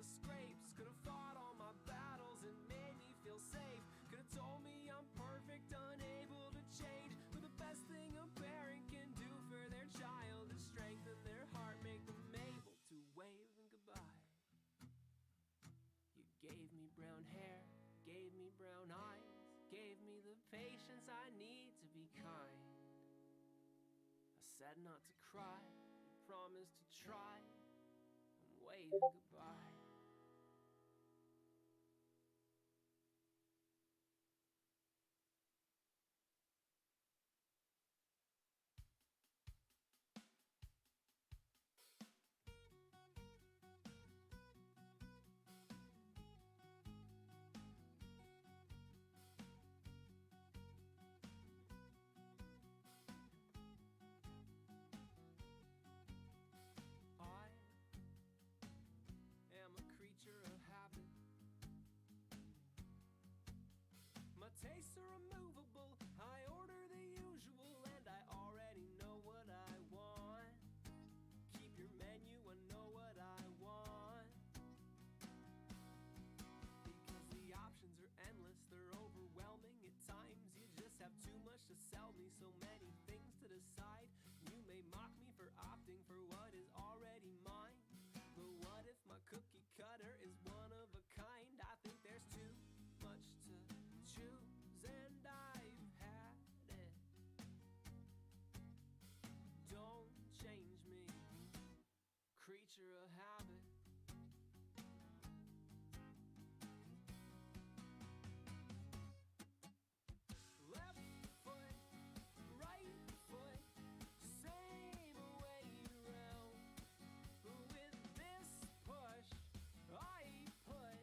of scrapes. Could have fought all my battles and made me feel safe. Could have told me I'm perfect, unable to change. But the best thing a parent can do for their child is strengthen their heart, make them able to wave goodbye. You gave me brown hair, gave me brown eyes, gave me the patience I need to be kind. I said not to cry, you promised to try. I'm waving goodbye. Tastes are removable, I order the usual, and I already know what I want. Keep your menu, I know what I want. Because the options are endless, they're overwhelming at times. You just have too much to sell me, so many things to decide. You may mock me for opting for what is already mine, but what if my cookie cutter is one of a kind? I think there's too much to choose, and I've had it. Don't change me, creature of habit. Left foot, right foot, same way round. With this push, I put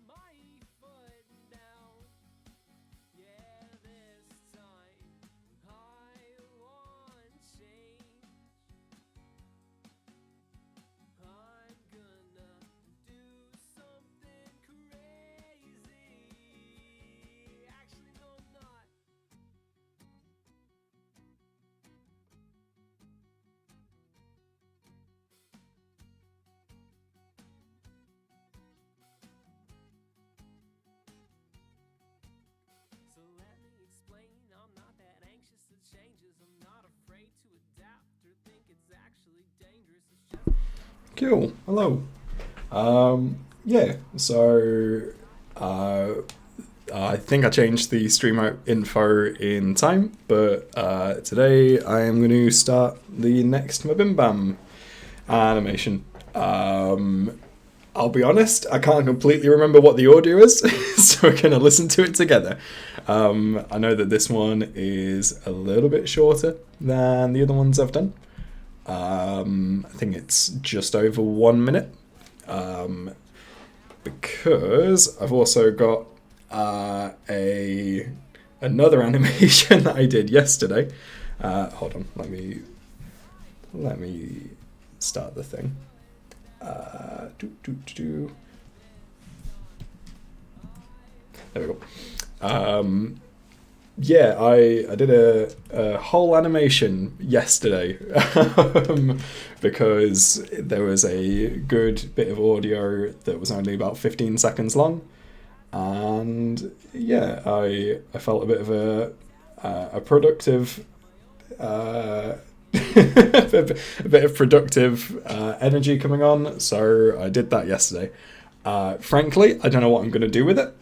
my foot down. Yeah, this time I want change. I'm gonna do something crazy. Actually, no, I'm not. So let me explain, I'm not that anxious to changes. I'm not afraid to adapt or think it's actually dangerous. It's just Cool. Hello. Yeah. So I think I changed the stream out info in time, but today I am going to start the next MBMBaM animation. I'll be honest, I can't completely remember what the audio is, so we're going to listen to it together. I know that this one is a little bit shorter than the other ones I've done. I think it's just over 1 minute. Because I've also got another animation that I did yesterday. Hold on, let me start the thing. There we go. Yeah, I did a whole animation yesterday because there was a good bit of audio that was only about 15 seconds long, and yeah, I felt a bit of a productive a bit of productive energy coming on, so I did that yesterday. Frankly, I don't know what I'm going to do with it.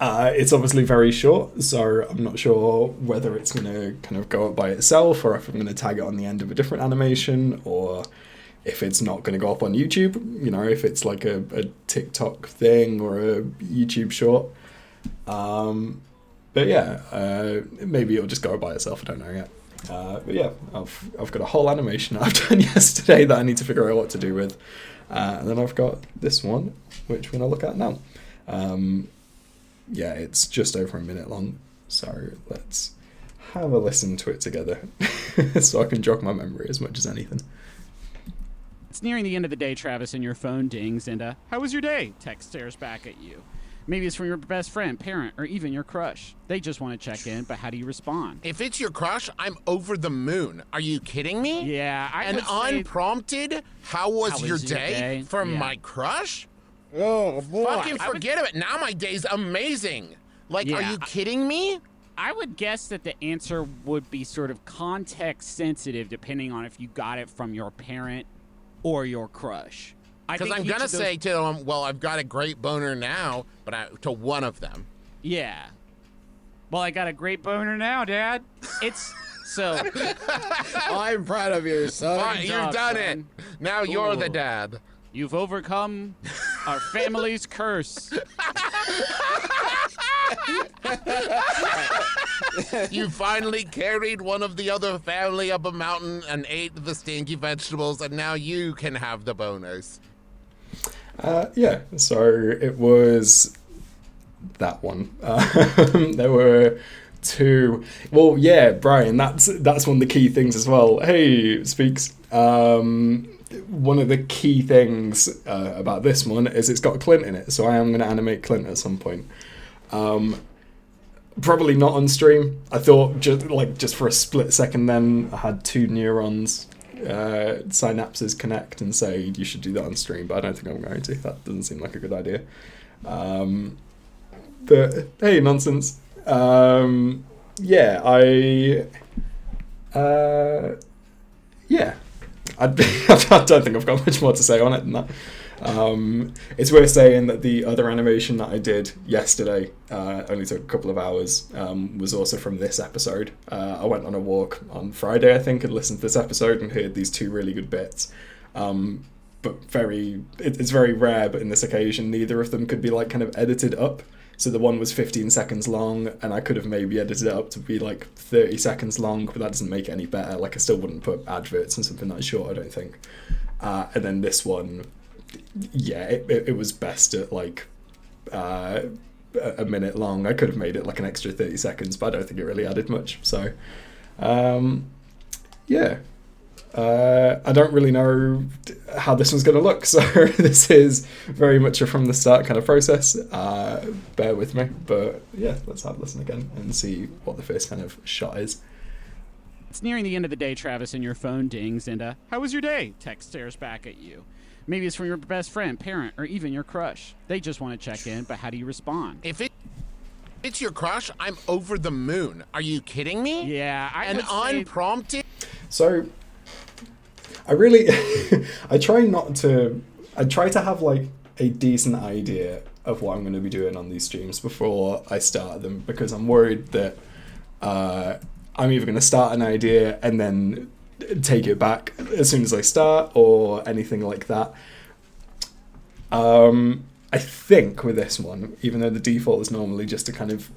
It's obviously very short, so I'm not sure whether it's going to kind of go up by itself, or if I'm going to tag it on the end of a different animation, or if it's not going to go up on YouTube, you know, if it's like a TikTok thing or a YouTube short. But yeah, maybe it'll just go up by itself, I don't know yet. But yeah, I've got a whole animation I've done yesterday that I need to figure out what to do with. And then I've got this one, which we're going to look at now. Yeah, it's just over 1 minute long, so let's have a listen to it together so I can jog my memory as much as anything. It's nearing the end of the day, Travis, and your phone dings, and how was your day? Text stares back at you. Maybe it's from your best friend, parent, or even your crush. They just want to check in, but how do you respond? If it's your crush, I'm over the moon. Are you kidding me? Yeah, I And would say... unprompted, how was your day from Yeah. my crush? Oh, boy. Fucking forget it. Now my day's amazing. Like, are Yeah, you kidding me? I would guess that the answer would be sort of context sensitive depending on if you got it from your parent or your crush. Because I'm going to say to them, well, I've got a great boner now, but to one of them. Yeah. Well, I got a great boner now, Dad. It's so... I'm proud of you, son. All right, you've job, done son. it. Now you're the Ooh. dad. You've overcome our family's curse. You finally carried one of the other family up a mountain and ate the stinky vegetables, and now you can have the boners. Yeah, so it was that one. There were two. Well, yeah, Brian, that's one of the key things as well. Hey, Speaks. One of the key things about this one is it's got Clint in it, so I am going to animate Clint at some point. Probably not on stream. I thought just for a split second then I had two neurons synapses connect and say you should do that on stream, but I don't think I'm going to. That doesn't seem like a good idea. But hey, nonsense. Yeah, I don't think I've got much more to say on it than that. It's worth saying that the other animation that I did yesterday, only took a couple of hours, was also from this episode. I went on a walk on Friday, I think, and listened to this episode and heard these two really good bits. But it's very rare, but in this occasion, neither of them could be like kind of edited up. So the one was 15 seconds long, and I could have maybe edited it up to be like 30 seconds long, but that doesn't make it any better. Like, I still wouldn't put adverts and something that short, I don't think. And then this one, yeah, it was best at like a minute long. I could have made it like an extra 30 seconds, but I don't think it really added much. So, yeah. I don't really know how this one's going to look, so this is very much a from the start kind of process. Bear with me, but yeah, let's have a listen again and see what the first kind of shot is. It's nearing the end of the day, Travis, and your phone dings, and how was your day? Text stares back at you. Maybe it's from your best friend, parent, or even your crush. They just want to check in, but how do you respond? If it's your crush, I'm over the moon. Are you kidding me? Yeah, And unprompted. So, I really, I try to have like a decent idea of what I'm going to be doing on these streams before I start them, because I'm worried that I'm either going to start an idea and then take it back as soon as I start or anything like that. I think with this one, even though the default is normally just to kind of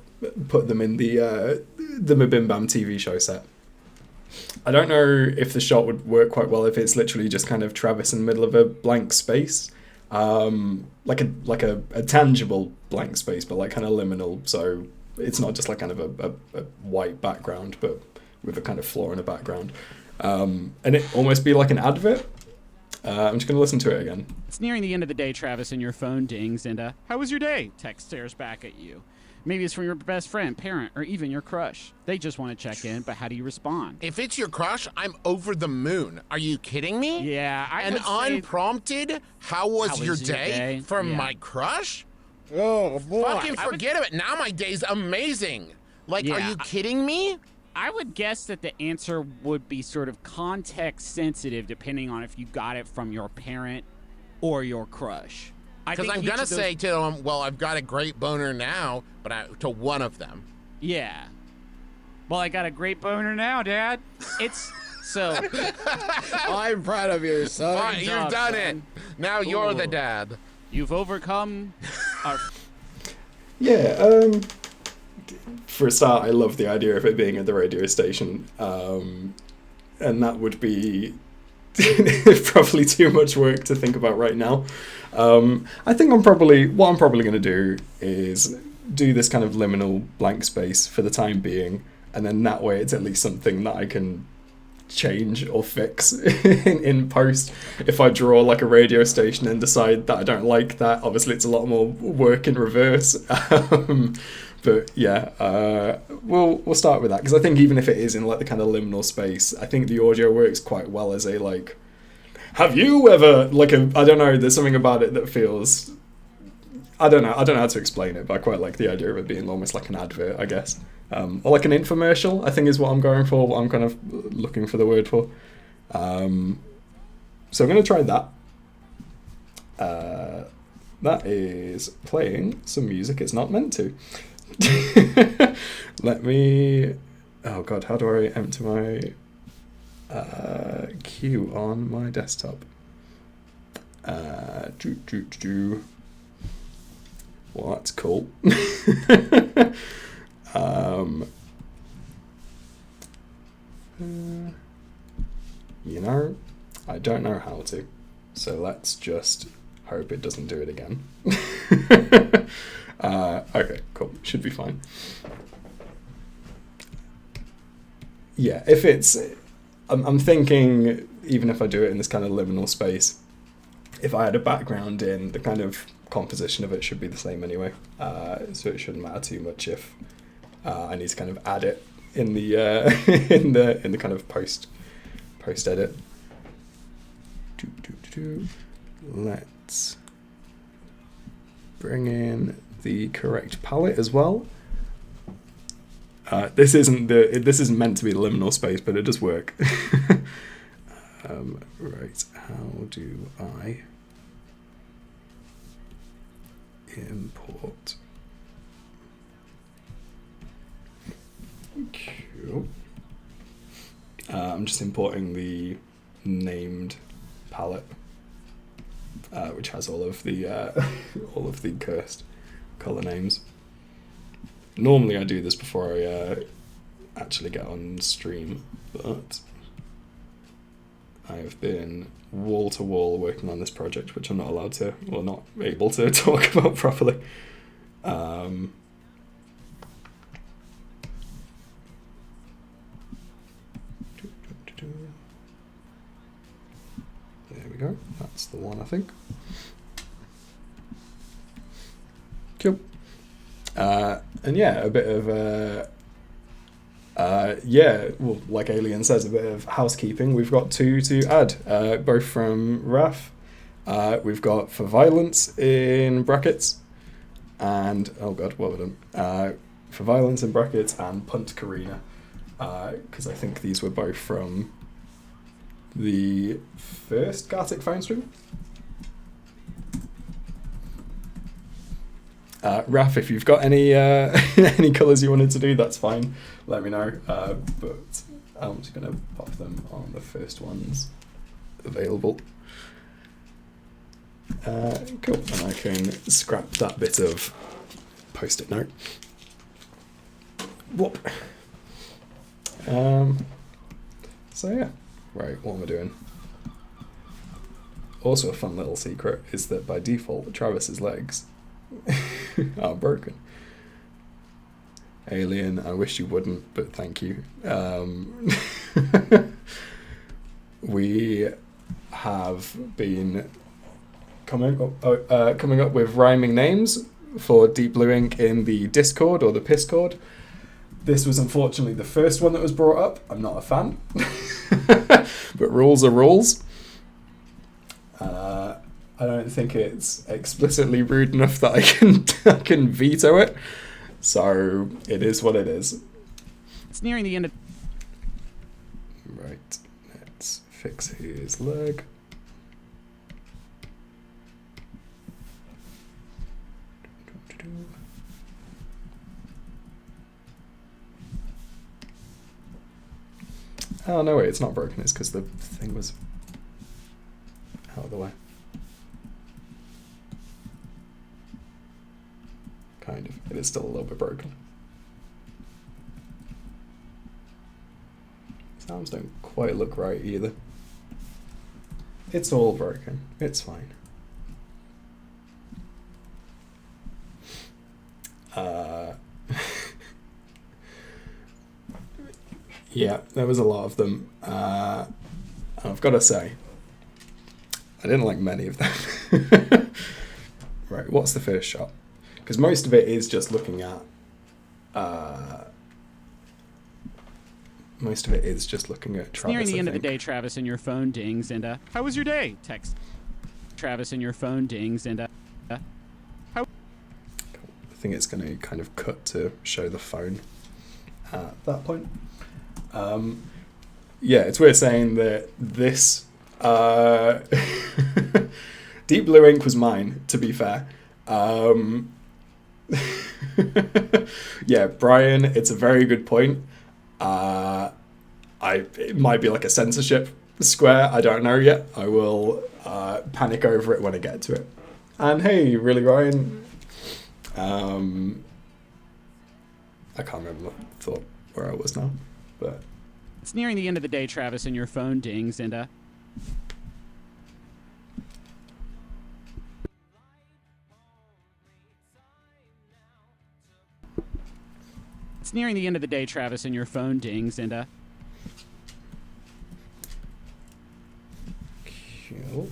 put them in the MBMBaM TV show set, I don't know if the shot would work quite well if it's literally just kind of Travis in the middle of a blank space, like a tangible blank space, but like kind of liminal. So it's not just like kind of a white background, but with a kind of floor in the background, and it almost be like an advert. I'm just gonna listen to it again. It's nearing the end of the day, Travis, and your phone dings, and how was your day? Text stares back at you. Maybe it's from your best friend, parent, or even your crush. They just want to check in, but how do you respond? If it's your crush, I'm over the moon. Are you kidding me? Yeah, And unprompted, how was your day from my crush? Oh, boy. Fucking forget it. Now my day's amazing. Like, are you kidding me? I would guess that the answer would be sort of context sensitive depending on if you got it from your parent or your crush. Because I'm going to say to them, well, I've got a great boner now, but to one of them. Yeah. Well, I got a great boner now, Dad. It's so... I'm proud of you, son. All right, you've done it. Now you're the dad. You've overcome our... Yeah, for a start, I love the idea of it being at the radio station, and that would be probably too much work to think about right now. I think what I'm probably going to do is do this kind of liminal blank space for the time being, and then that way it's at least something that I can change or fix in post. If I draw like a radio station and decide that I don't like that, obviously it's a lot more work in reverse. But yeah, we'll start with that, because I think even if it is in like the kind of liminal space, I think the audio works quite well as a like, have you ever, like a, I don't know, there's something about it that feels, I don't know how to explain it, but I quite like the idea of it being almost like an advert, I guess. Or like an infomercial, I think is what I'm going for, what I'm kind of looking for the word for. So I'm going to try that. That is playing some music it's not meant to. Let me... Oh god, how do I empty my queue on my desktop? Well, that's cool. You know, I don't know how to, so let's just hope it doesn't do it again. Okay, cool, should be fine. Yeah, if it's, I'm thinking, even if I do it in this kind of liminal space, if I had a background in, the kind of composition of it should be the same anyway, so it shouldn't matter too much if I need to kind of add it in the in the kind of post edit. Let's bring in the correct palette as well. This isn't meant to be the liminal space, but it does work. Right, how do I import? Cool. I'm just importing the named palette, which has all of the cursed color names. Normally I do this before I actually get on stream, but I have been wall to wall working on this project, which I'm not allowed to, or not able to talk about properly. There we go. That's the one, I think. Cool. And yeah, a bit of well, like Alien says, a bit of housekeeping. We've got two to add, both from Raf. We've got for violence in brackets, and oh god, what have I done? For violence in brackets and punt Karina, because I think these were both from the first Gartic phone stream. Raf, if you've got any any colours you wanted to do, that's fine. Let me know. But I'm just going to pop them on the first ones available. Cool. And I can scrap that bit of post-it note. Whoop. So yeah. Right, what am I doing? Also a fun little secret is that by default, Travis's legs are broken. Alien, I wish you wouldn't, but thank you. We have been coming up with rhyming names for Deep Blue Ink in the Discord or the Piscord. This was unfortunately the first one that was brought up. I'm not a fan, but rules are rules. I don't think it's explicitly rude enough that I can veto it. So it is what it is. It's nearing the end of... Right, let's fix his leg. Oh, no, wait, it's not broken. It's because the thing was out of the way. Kind of. It is still a little bit broken. His arms don't quite look right either. It's all broken. It's fine. Yeah, there was a lot of them. And I've got to say, I didn't like many of them. Right, what's the first shot? Because most of it is just looking at... most of it is just looking at Travis, Nearing the end of the I think. day, Travis, and your phone dings, and how was your day? Text Travis, and your phone dings, and how? I think it's going to kind of cut to show the phone at that point. Yeah, it's worth saying that this Deep Blue Ink was mine, to be fair. Yeah, Brian, it's a very good point. It might be like a censorship square. I don't know yet. I will panic over it when I get to it. And hey, really, Ryan? I can't remember where I was now, but It's nearing the end of the day, Travis, and your phone dings, and It's nearing the end of the day, Travis, and your phone dings, and cool.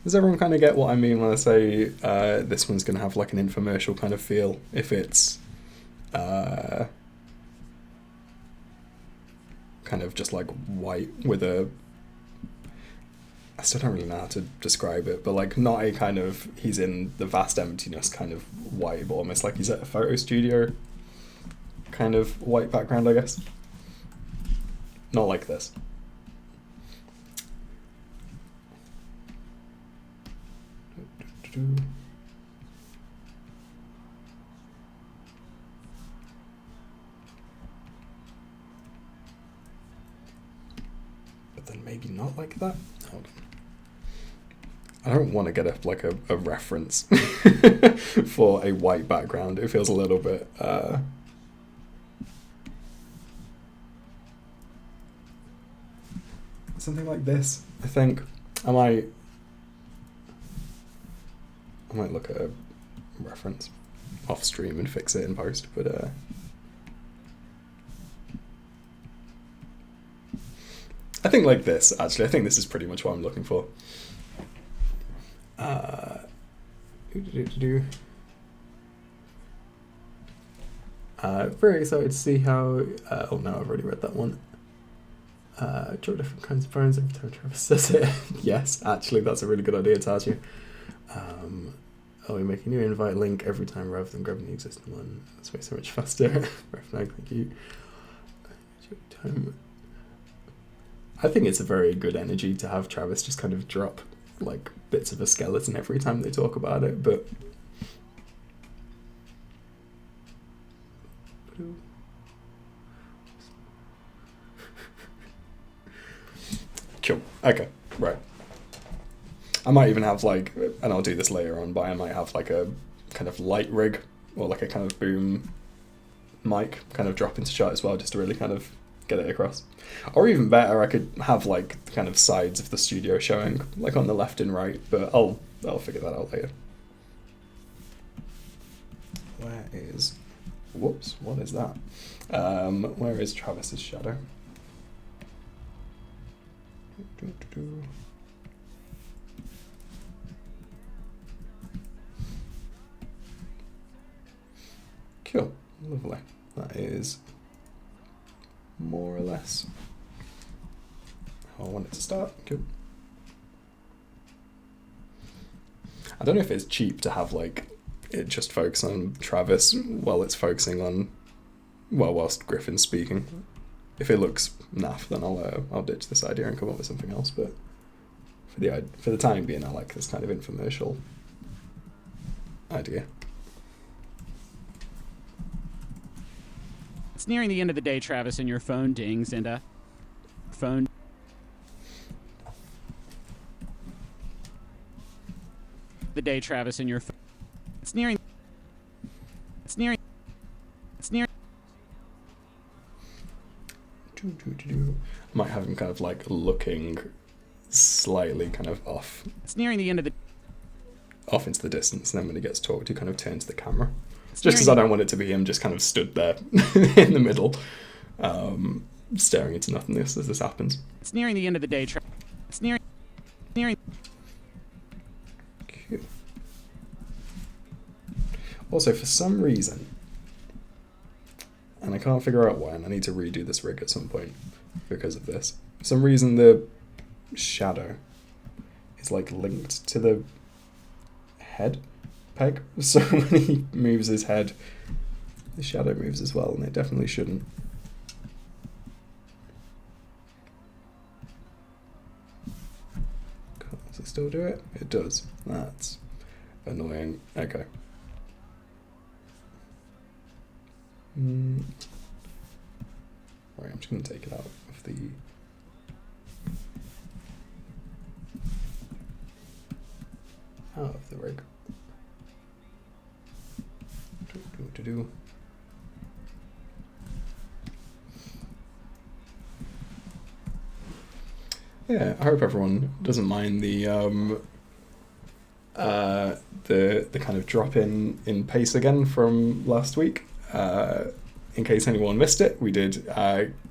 Does everyone kind of get what I mean when I say this one's going to have like an infomercial kind of feel if it's kind of just like white with a... I still don't really know how to describe it, but like not a kind of he's in the vast emptiness kind of white, but almost like he's at a photo studio kind of white background, I guess. Not like this. But then maybe not like that. Hold on. I don't want to get a reference for a white background. It feels a little bit something like this. I think I might look at a reference off stream and fix it in post, but I think like this, actually. I think this is pretty much what I'm looking for. Very excited to see how... oh no, I've already read that one. Draw different kinds of phones every time Travis says it. Yes, actually, that's a really good idea, Taju. We make a new invite link every time rather than grabbing the existing one. That's way so much faster. Thank you. I think it's a very good energy to have Travis just kind of drop like bits of a skeleton every time they talk about it, but cool. Okay, right. I might even have like, and I'll do this later on, but I might have like a kind of light rig or like a kind of boom mic kind of drop into shot as well, just to really kind of get it across. Or even better, I could have like the kind of sides of the studio showing like on the left and right, but I'll figure that out later. Where is... Whoops, what is that? Where is Travis's shadow? Cool, lovely. That is more or less how I want it to start. Cool. I don't know if it's cheap to have like it just focus on Travis while it's focusing on, well, whilst Griffin's speaking. If it looks naff, then I'll ditch this idea and come up with something else. But for the time being, I like this kind of infomercial idea. it's nearing the end of the day, Travis, and your phone dings, and phone. The day, Travis, and your phone. It's nearing. It's nearing. It's nearing. I might have him kind of like looking slightly kind of off. It's nearing the end of the. off into the distance, and then when he gets talked, he kind of turns the camera. Just because I don't want it to be him just kind of stood there in the middle, staring into nothingness as this happens. It's nearing the end of the day. It's nearing. Cool. Also, for some reason, and I can't figure out why, and I need to redo this rig at some point because of this. For some reason, the shadow is like linked to the head peg, so when he moves his head, the shadow moves as well, and it definitely shouldn't. Does it still do it? It does. That's annoying. Okay. Right, I'm just going to take it out of the... rig. Yeah, I hope everyone doesn't mind the kind of drop in pace again from last week. In case anyone missed it, we did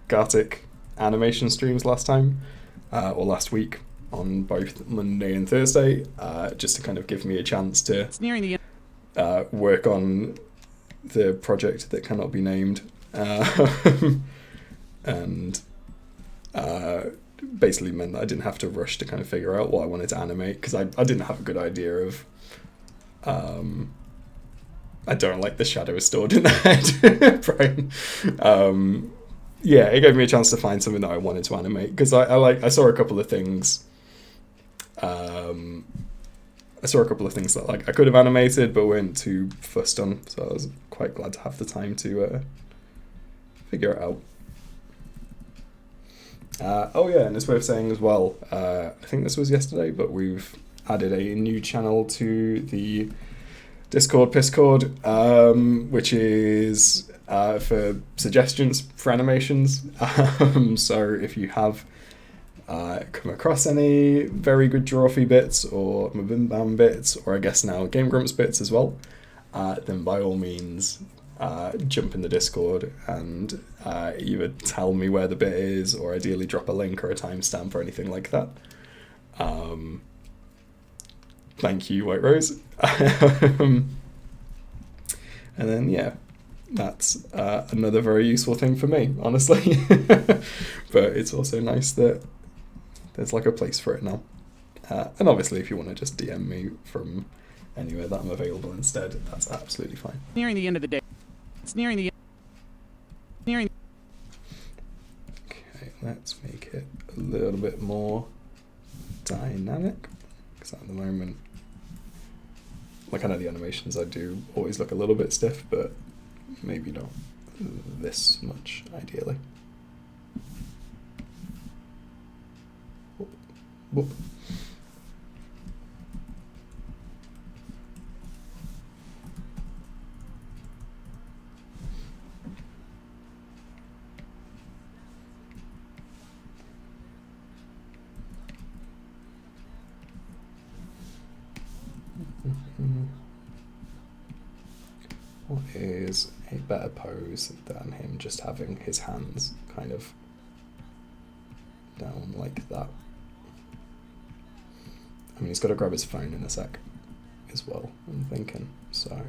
Gartic animation streams last time, or last week, on both Monday and Thursday, just to kind of give me a chance to work on the project that cannot be named, and basically meant that I didn't have to rush to kind of figure out what I wanted to animate, because I didn't have a good idea of... I don't like the shadow stored in the head, Brian. Yeah, it gave me a chance to find something that I wanted to animate, because I saw a couple of things. I saw a couple of things that like I could have animated but weren't too fussed on, so I was quite glad to have the time to figure it out. Oh yeah, and it's worth saying as well, I think this was yesterday, but we've added a new channel to the Discord Piscord, which is for suggestions for animations. So if you have come across any very good Drawfee bits or MBMBaM bits, or I guess now Game Grumps bits as well, then by all means jump in the Discord and either tell me where the bit is, or ideally drop a link or a timestamp or anything like that. Thank you, White Rose. And then, yeah, that's another very useful thing for me, honestly. But it's also nice that there's like a place for it now. And obviously, if you want to just DM me from anywhere that I'm available instead, that's absolutely fine. Nearing the end of the day. It's nearing the nearing. Okay, let's make it a little bit more dynamic, because at the moment, like, I know the animations I do always look a little bit stiff, but maybe not this much, ideally. Whoop, whoop. What is a better pose than him just having his hands kind of down like that? I mean, he's got to grab his phone in a sec as well, I'm thinking. So,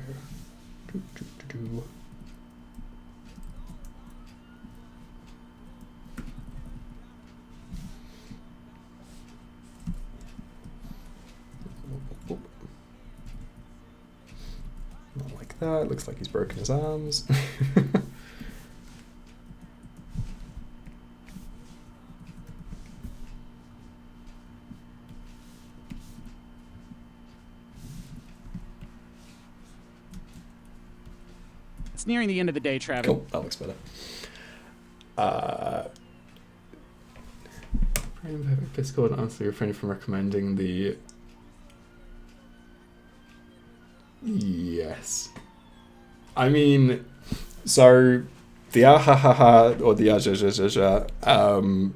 not like that. It looks like he's broken his arms. It's nearing the end of the day, Travis. Cool, that looks better. Discord, honestly, refrain from recommending the... Yes. I mean, so the ahahaha or the ajajajaja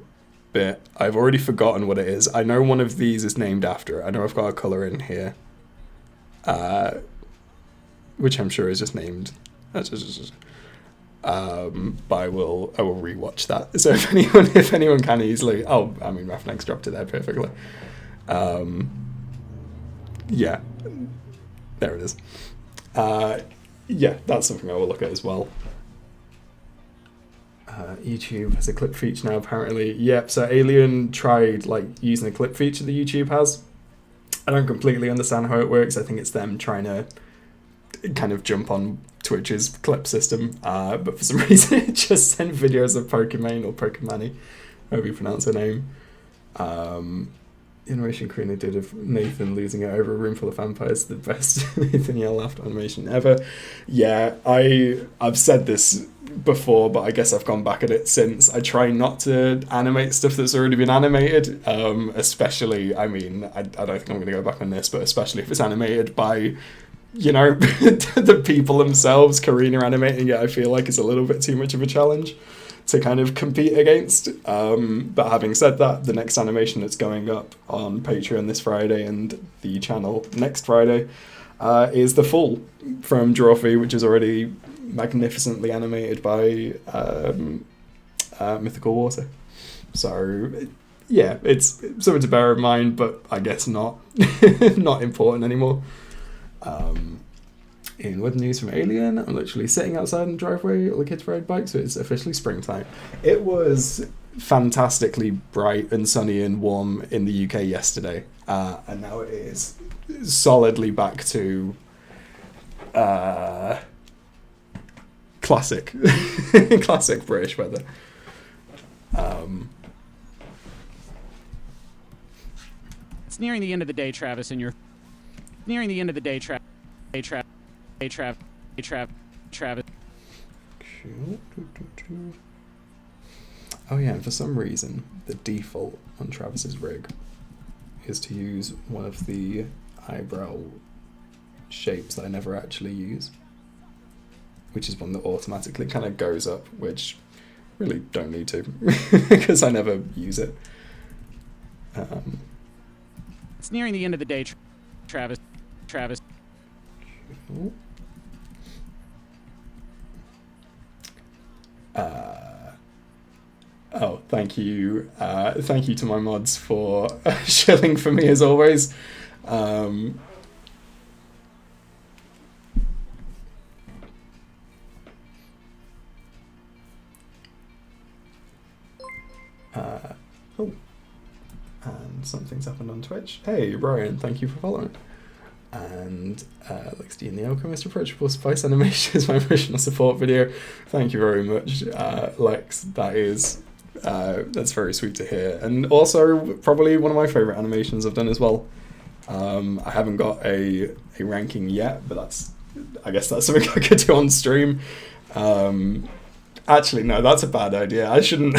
bit, I've already forgotten what it is. I know one of these is named after it. I know I've got a colour in here. which I'm sure is just named. But I will rewatch that. So if anyone can easily, I mean, Raffnex dropped it there perfectly. Yeah, there it is. Yeah, that's something I will look at as well. YouTube has a clip feature now, apparently. Yep, so Alien tried using the clip feature that YouTube has. I don't completely understand how it works. I think it's them trying to kind of jump on Twitch's clip system, but for some reason it just sent videos of Pokimane or Pokimani, however you pronounce her name. Animation Karina did of Nathan losing it over a room full of vampires, the best Nathan Yell laughed animation ever. Yeah, I've said this before, but I guess I've gone back at it since. I try not to animate stuff that's already been animated, especially, I mean, I don't think I'm going to go back on this, but especially if it's animated by, the people themselves. Karina animating it, I feel like it's a little bit too much of a challenge to kind of compete against. But having said that, the next animation that's going up on Patreon this Friday and the channel next Friday is The Fall from Drawfee, which is already magnificently animated by Mythical Water. So yeah, it's something to bear in mind, but I guess not not important anymore. In weather news from Alien, I'm literally sitting outside in the driveway, all the kids ride bikes, so it's officially springtime. It was fantastically bright and sunny and warm in the UK yesterday, and now it is solidly back to classic classic British weather. It's nearing the end of the day, Travis, and you're nearing the end of the day, Travis. Oh yeah, and for some reason, the default on Travis's rig is to use one of the eyebrow shapes that I never actually use, which is one that automatically kind of goes up, which really don't need to, because I never use it. It's nearing the end of the day, Travis. Oh, thank you. Thank you to my mods for shilling for me as always. Oh, and something's happened on Twitch. Hey, Ryan, thank you for following. And Lex D and the Alchemist Approachable Spice Animation is my original support video. Thank you very much, Lex. That's very sweet to hear. And also, probably one of my favourite animations I've done as well. I haven't got a ranking yet, but I guess that's something I could do on stream. Actually, no, that's a bad idea. I shouldn't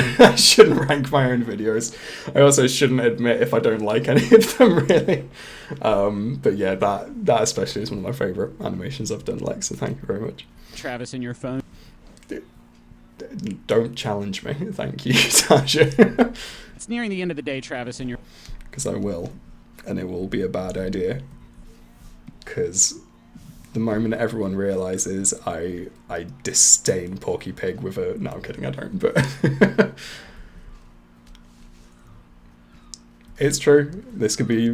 rank my own videos. I also shouldn't admit if I don't like any of them, really. But yeah, that especially is one of my favourite animations I've done, Lex, so thank you very much. Travis, in your phone. Don't challenge me, thank you, Tasha. It's nearing the end of the day, Travis, and you're... Because I will, and it will be a bad idea. Because the moment everyone realises I disdain Porky Pig with a... No, I'm kidding, I don't, but... It's true. This could be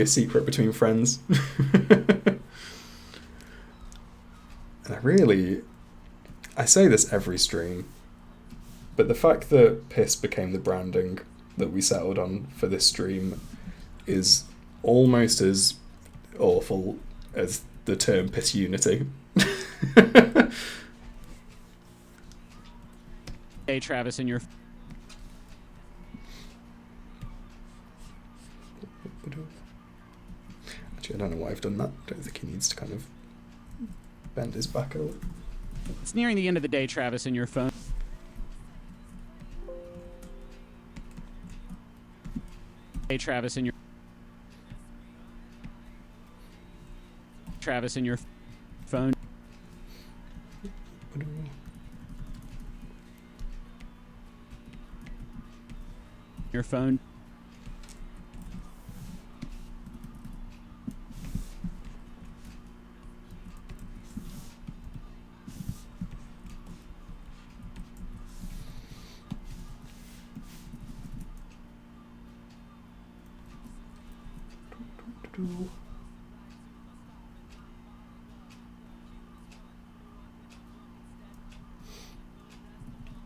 a secret between friends. And I say this every stream, but the fact that piss became the branding that we settled on for this stream is almost as awful as the term piss unity. Hey, Travis, in your... Actually, I don't know why I've done that. I don't think he needs to kind of bend his back over. It's nearing the end of the day, Travis, in your phone. Hey, Travis, in your... Travis, in your phone. Your phone.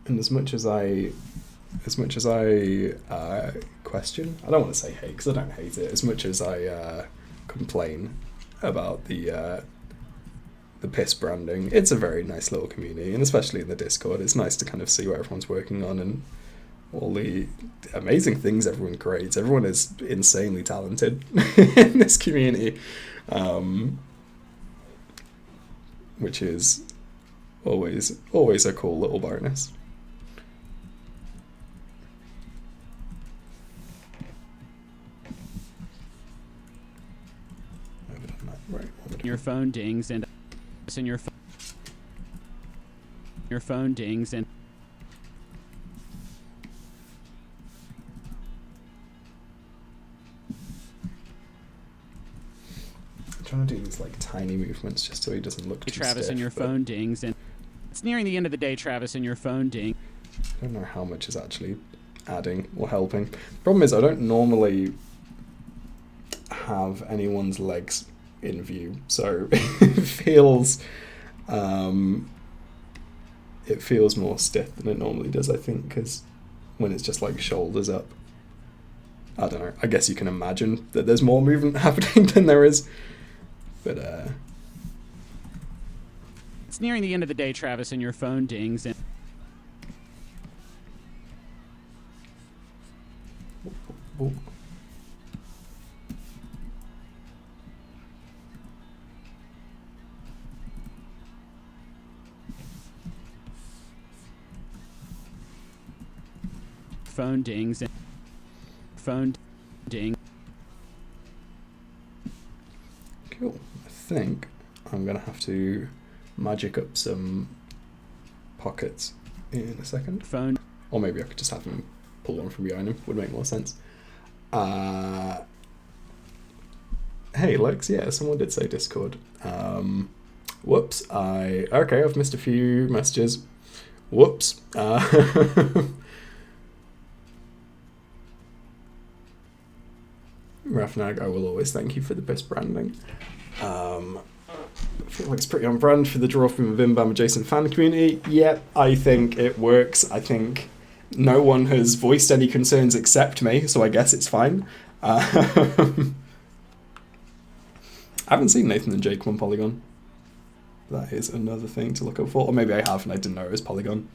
And as much as I question, I don't want to say hate because I don't hate it. As much as I complain about the piss branding, it's a very nice little community, and especially in the Discord, it's nice to kind of see what everyone's working on and all the amazing things everyone creates. Everyone is insanely talented in this community, which is always a cool little bonus. Right, Your phone dings and your phone dings and I'm trying to do these like tiny movements just so he doesn't look too Travis stiff, and your but phone dings and it's nearing the end of the day, Travis, and your phone ding. I don't know how much is actually adding or helping. Problem is I don't normally have anyone's legs in view, so it feels more stiff than it normally does, I think, because when it's just like shoulders up, I don't know, I guess you can imagine that there's more movement happening than there is, but It's nearing the end of the day, Travis, and your phone dings and oh. phone dings and phone ding. Cool. I think I'm gonna have to magic up some pockets in a second. Phone. Or maybe I could just have him pull one from behind him. Would make more sense. Hey Lex, yeah, someone did say Discord. Whoops. Okay, I've missed a few messages. Whoops. Rafnag, I will always thank you for the best branding. I feel like it's pretty on brand for the draw from the MBMBaM adjacent fan community. Yep, I think it works. I think no one has voiced any concerns except me, so I guess it's fine. I haven't seen Nathan and Jake on Polygon. That is another thing to look up for. Or maybe I have and I didn't know it was Polygon.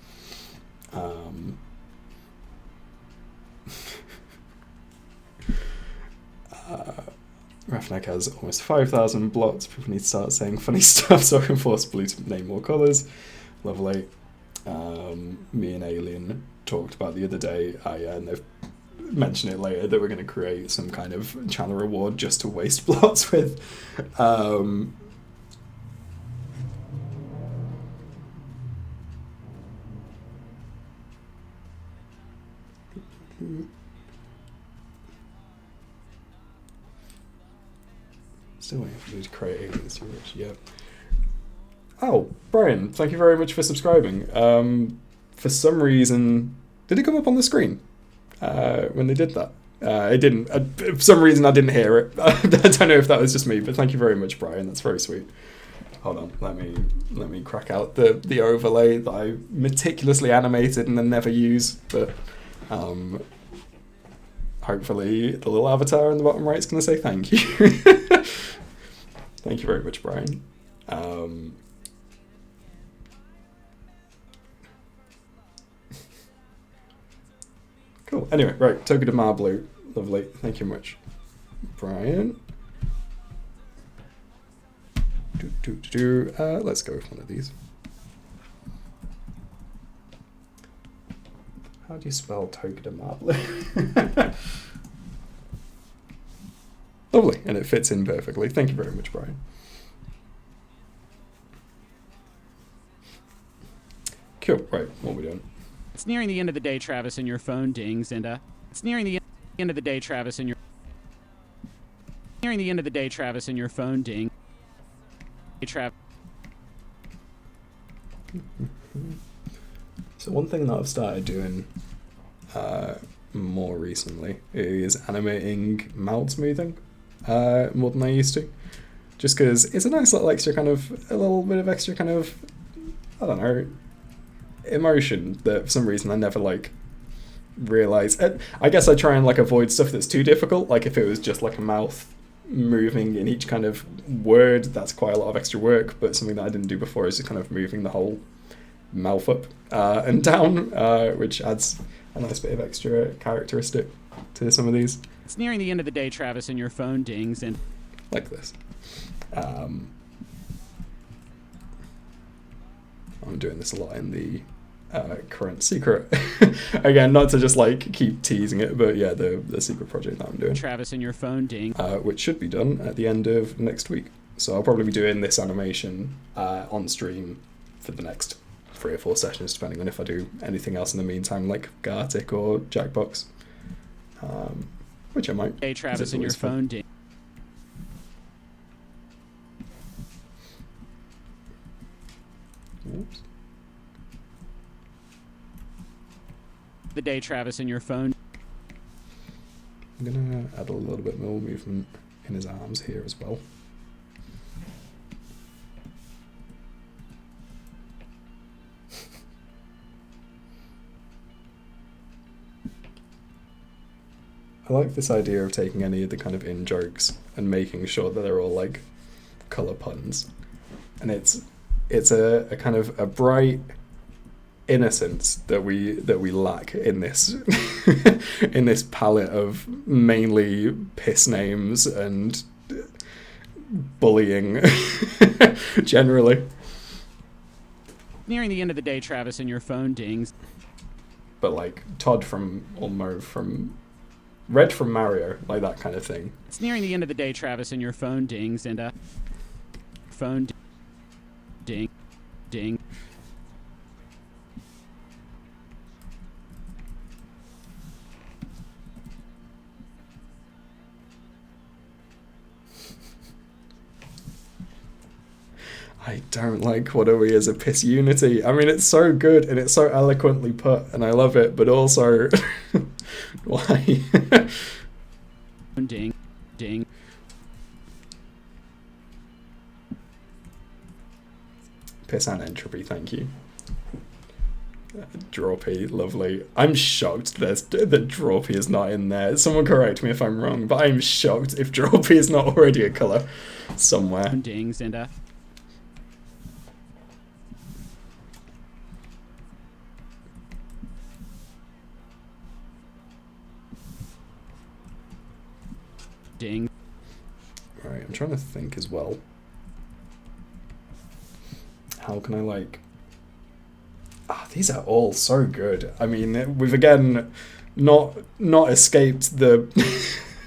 Rafnak has almost 5,000 blots. People need to start saying funny stuff so I can force Blue to name more colours. Lovely. Me and Alien talked about the other day, and they've mentioned it later, that we're going to create some kind of channel reward just to waste blots with. Still waiting for you to create aliens too rich. Yep. Oh, Brian, thank you very much for subscribing. For some reason, did it come up on the screen when they did that? It didn't. For some reason, I didn't hear it. I don't know if that was just me, but thank you very much, Brian. That's very sweet. Hold on, let me crack out the overlay that I meticulously animated and then never use, but hopefully the little avatar in the bottom right is going to say thank you. Thank you very much, Brian. Cool. Anyway, right, Token of Mar Blue. Lovely. Thank you very much, Brian. Let's go with one of these. How do you spell Token of Mar Blue? Lovely, and it fits in perfectly. Thank you very much, Brian. Cool. Right, what are we doing? It's nearing the end of the day, Travis, and your phone dings, and it's nearing the end of the day, Travis, and your phone ding. Hey, Trav. So one thing that I've started doing more recently is animating mouth smoothing. more than I used to. Just because it's a nice little extra kind of, a little bit of extra kind of, I don't know, emotion that for some reason I never like realize. I guess I try and like avoid stuff that's too difficult. Like if it was just like a mouth moving in each kind of word, that's quite a lot of extra work. But something that I didn't do before is just kind of moving the whole mouth up and down, which adds a nice bit of extra characteristic to some of these. It's nearing the end of the day, Travis, and your phone dings and... Like this. I'm doing this a lot in the current secret. Again, not to just like keep teasing it, but yeah, the secret project that I'm doing. Travis and your phone ding. Which should be done at the end of next week. So I'll probably be doing this animation on stream for the next 3 or 4 sessions, depending on if I do anything else in the meantime, like Gartic or Jackbox. Which I might. Hey, Travis and your phone ding. Oops. The day, Travis, and your phone. I'm gonna add a little bit more movement in his arms here as well. I like this idea of taking any of the kind of in-jokes and making sure that they're all like colour puns. And it's a kind of a bright innocence that we lack in this in this palette of mainly piss names and bullying generally. Nearing the end of the day, Travis, and your phone dings. But like Todd from Ulmo from Red from Mario, like that kind of thing. It's nearing the end of the day, Travis, and your phone dings and phone ding ding. I don't like What Are We as a Piss Unity. I mean, it's so good and it's so eloquently put and I love it, but also why? Ding ding. Piss and entropy, thank you. Drawpy, lovely. I'm shocked that Drawpy is not in there. Someone correct me if I'm wrong, but I'm shocked if Drawpy is not already a colour somewhere. Dings and ding. Right, I'm trying to think as well. How can I like... these are all so good. I mean, we've again not escaped the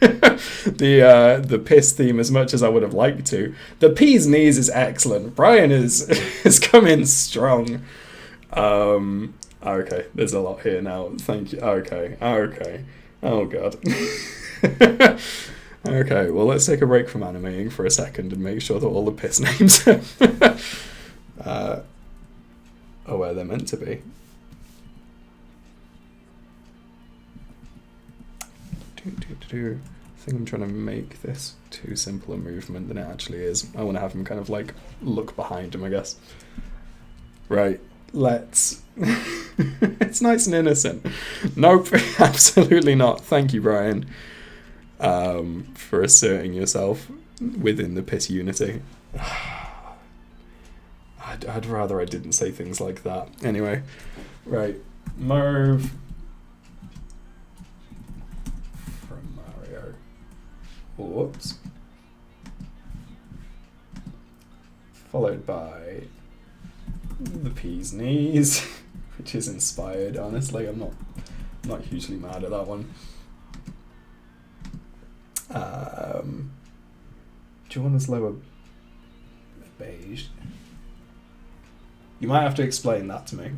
the piss theme as much as I would have liked to. The P's knees is excellent. Brian is come in strong. Okay, there's a lot here now. Thank you. Okay. Oh god. Okay, well let's take a break from animating for a second and make sure that all the piss names are where they're meant to be. I think I'm trying to make this too simple a movement than it actually is. I want to have him kind of like look behind him, I guess. Right, let's... It's nice and innocent. Nope, absolutely not. Thank you, Brian, for asserting yourself within the piss unity. I'd rather I didn't say things like that. Anyway, right, Marv from Mario. Whoops. Followed by the P's knees, which is inspired. Honestly, I'm not hugely mad at that one. Do you want this lower beige? You might have to explain that to me,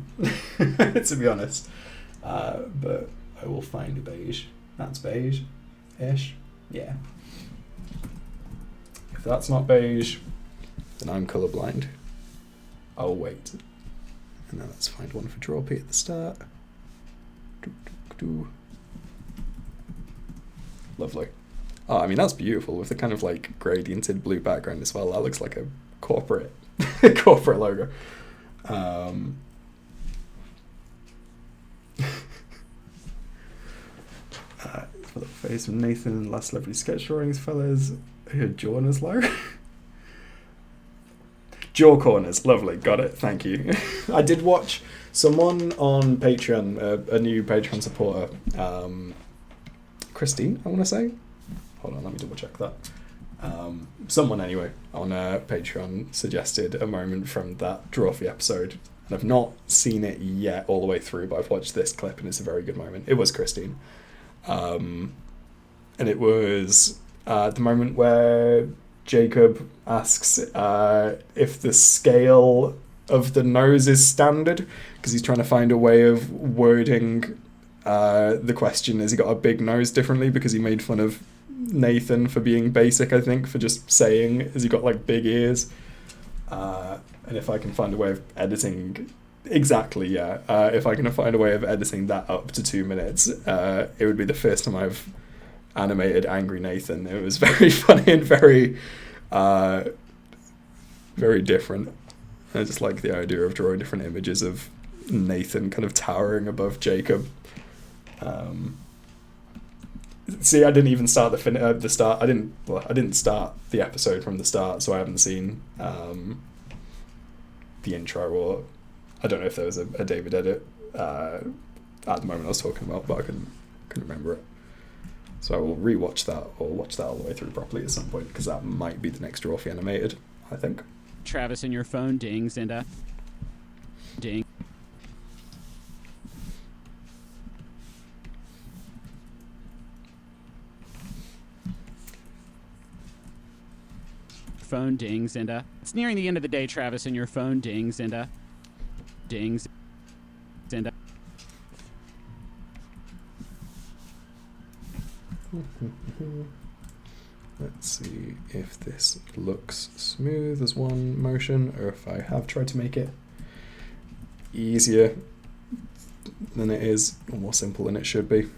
to be honest. But I will find a beige. That's beige-ish. Yeah. If that's not beige, then I'm colourblind. I'll wait. And then let's find one for Drawpy at the start. Lovely. Oh, I mean, that's beautiful with the kind of like gradiented blue background as well. That looks like a corporate corporate logo. For the face of Nathan and last celebrity sketch drawings, fellas. Who drawn as low? Jaw corners, lovely, got it, thank you. I did watch someone on Patreon, a new Patreon supporter, Christine, I want to say. Hold on, let me double check that. Someone anyway on Patreon suggested a moment from that Draw for the episode, and I've not seen it yet all the way through, but I've watched this clip and it's a very good moment. It was Christine. And it was the moment where Jacob asks if the scale of the nose is standard, because he's trying to find a way of wording the question, has he got a big nose differently, because he made fun of Nathan for being basic, I think, for just saying, has he got like big ears? And if I can find a way of editing, exactly, yeah, if I can find a way of editing that up to 2 minutes, it would be the first time I've animated Angry Nathan. It was very funny and very different. I just like the idea of drawing different images of Nathan kind of towering above Jacob. See, I didn't even start the start. I didn't start the episode from the start, so I haven't seen the intro, or I don't know if there was a David edit at the moment I was talking about, but I couldn't remember it. So I will rewatch that, or watch that all the way through properly at some point, because that might be the next Draw for the Animated, I think. Travis, and your phone dings, and ding. Phone dings, and it's nearing the end of the day, Travis, and your phone dings, and dings, and Let's see if this looks smooth as one motion, or if I have tried to make it easier than it is, or more simple than it should be.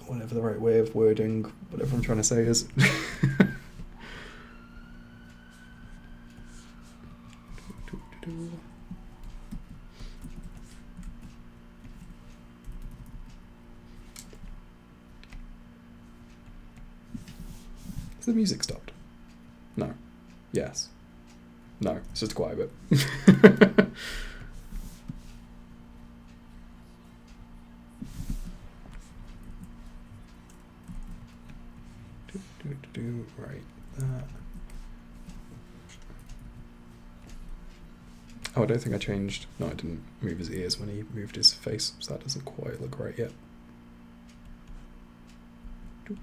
Whatever the right way of wording whatever I'm trying to say is. Has the music stopped? No. Yes. No. It's just quiet a bit. Right. Oh, I don't think I changed. No, I didn't move his ears when he moved his face, so that doesn't quite look right yet. Did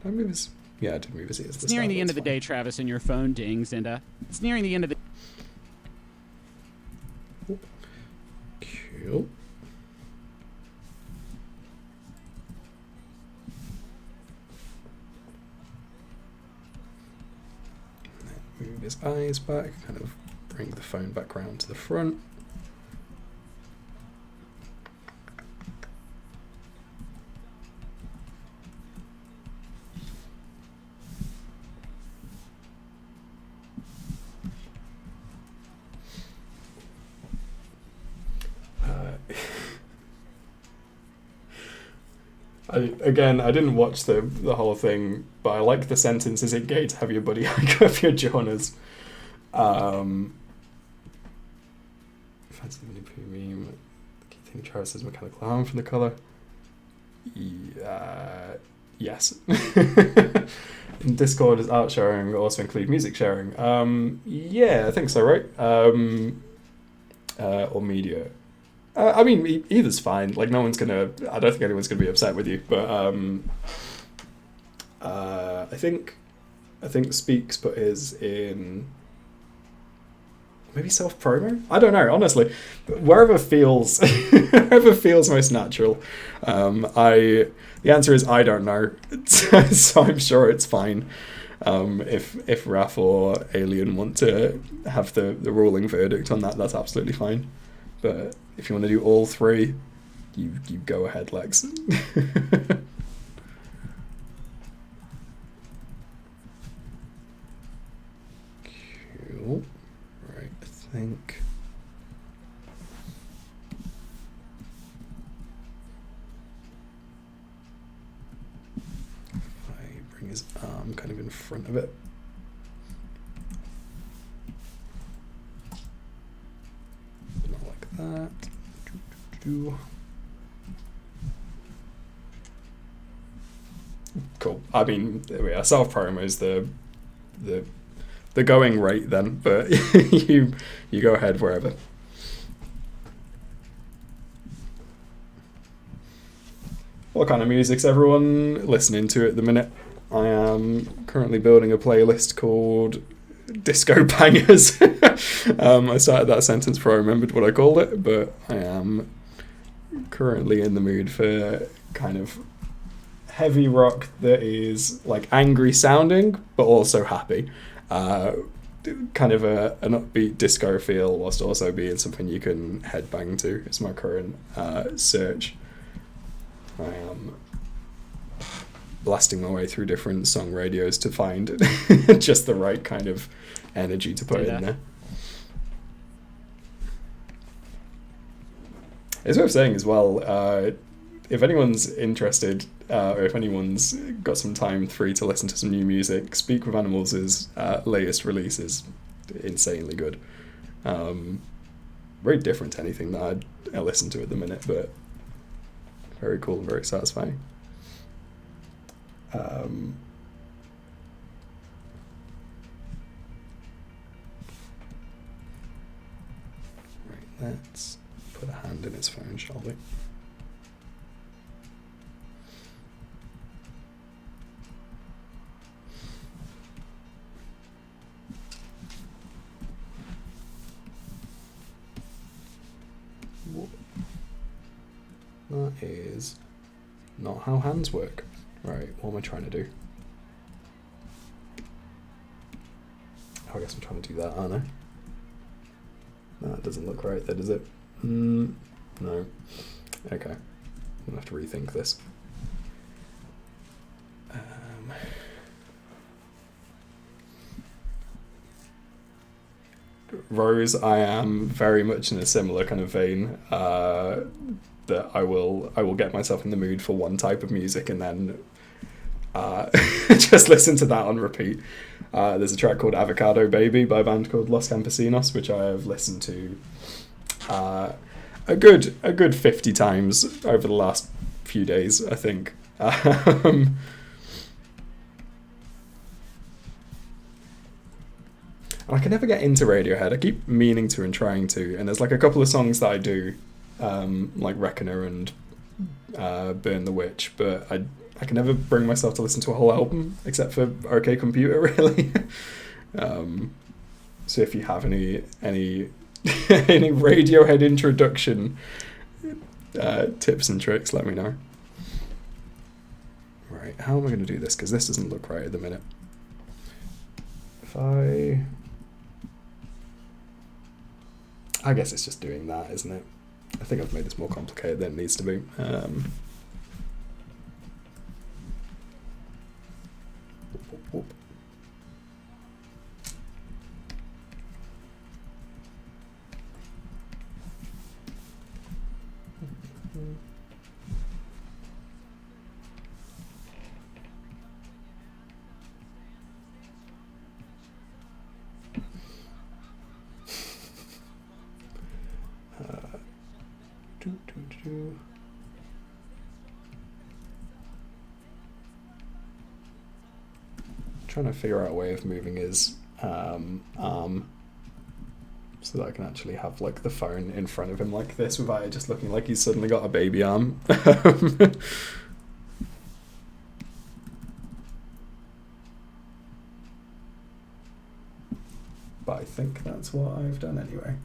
I move his... Yeah, I did move his ears. It's nearing the end of the day, Travis, and your phone dings, and it's nearing the end of the... Cool. Move his eyes back, kind of bring the phone back round to the front. I didn't watch the whole thing, but I like the sentence, is it gay to have your buddy hike up your joiners? Fancy mini premium. Do you think Travis is mechanical harm from the colour? Yes. In Discord, is art sharing also include music sharing? Yeah, I think so, right? Or media. I mean, either's fine. Like, no one's gonna... I don't think anyone's gonna be upset with you. But I think Speaks put his in... Maybe self-promo? I don't know, honestly. Wherever feels most natural. The answer is I don't know. So I'm sure it's fine. If Raph or Alien want to have the ruling verdict on that, that's absolutely fine. But if you want to do all three, you go ahead, Lex. Cool. Right, I think. If I bring his arm kind of in front of it. Not like that. Cool. I mean, yeah, self promo is the going rate then, but you go ahead wherever. What kind of music's everyone listening to at the minute? I am currently building a playlist called Disco Bangers. I started that sentence before I remembered what I called it, but I am currently in the mood for kind of heavy rock that is like angry sounding but also happy. Kind of an upbeat disco feel whilst also being something you can headbang to. It's my current search. I am blasting my way through different song radios to find just the right kind of energy to put in there. It's worth saying as well, if anyone's interested, or if anyone's got some time free to listen to some new music, Speak with Animals' latest release is insanely good. Very different to anything that I listen to at the minute, but very cool and very satisfying. Right, let's put a hand in his phone, shall we? That is not how hands work. Right, what am I trying to do? Oh, I guess I'm trying to do that, aren't I? That doesn't look right there, does it? No. Okay. I'm gonna have to rethink this. Rose, I am very much in a similar kind of vein. That I will get myself in the mood for one type of music and then just listen to that on repeat. There's a track called Avocado Baby by a band called Los Campesinos, which I have listened to a good 50 times over the last few days, I think. I can never get into Radiohead. I keep meaning to and trying to, and there's like a couple of songs that I do, like Reckoner and Burn the Witch, but I can never bring myself to listen to a whole album, except for OK Computer, really. So if you have any Radiohead introduction tips and tricks, let me know. Right, how am I going to do this? Because this doesn't look right at the minute. If I guess it's just doing that, isn't it? I think I've made this more complicated than it needs to be. Whoop. Trying to figure out a way of moving his arm so that I can actually have like the phone in front of him like this without it just looking like he's suddenly got a baby arm. But I think that's what I've done anyway.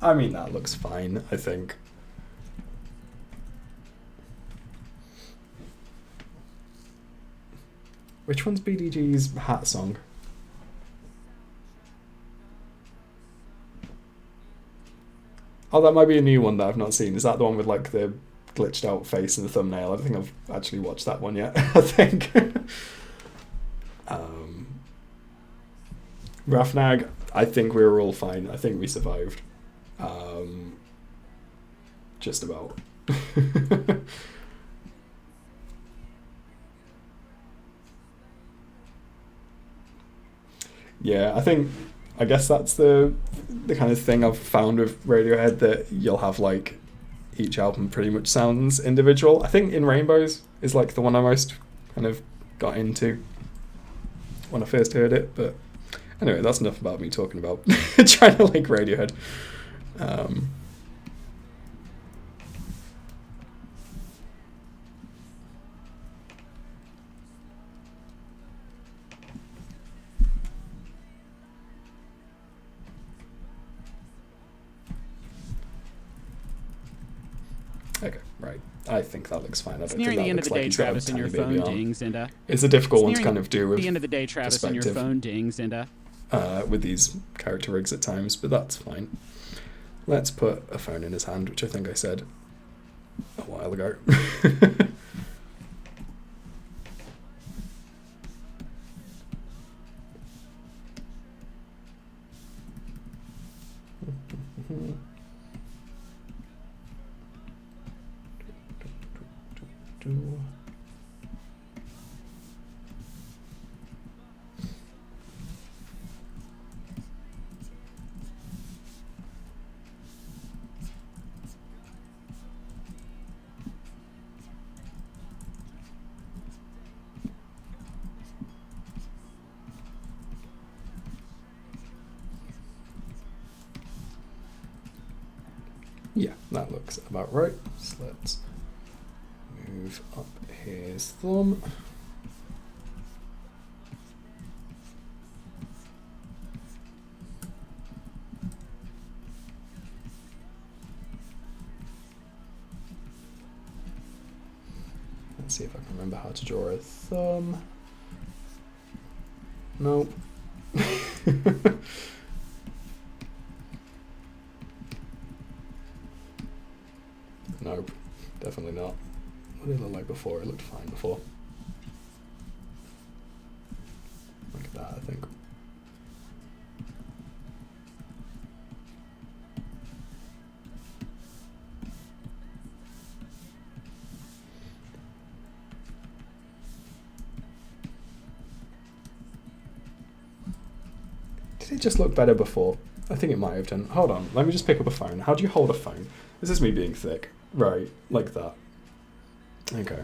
I mean, that looks fine, I think. Which one's BDG's hat song? Oh, that might be a new one that I've not seen. Is that the one with like the glitched out face in the thumbnail? I don't think I've actually watched that one yet. I think. Rafnag, I think we were all fine. I think we survived. Just about. Yeah, I guess that's the kind of thing I've found with Radiohead, that you'll have like each album pretty much sounds individual. I think In Rainbows is like the one I most kind of got into when I first heard it, but anyway, that's enough about me talking about trying to like Radiohead. Okay, right. I think that looks fine. I don't Nearing think the end that of looks the like day, he's got a Travis, and your tiny phone baby on. dings, and It's a difficult one to nearing kind of do with the end of the day, Travis, and your perspective. phone dings, and With these character rigs at times, but that's fine. Let's put a phone in his hand, which I think I said a while ago. Yeah, that looks about right. So let's move up his thumb. Let's see if I can remember how to draw a thumb. Nope. Nope, definitely not. What did it look like before? It looked fine before. Look at that, I think. Did it just look better before? I think it might have done. Hold on, let me just pick up a phone. How do you hold a phone? This is me being thick. Right, like that. Okay.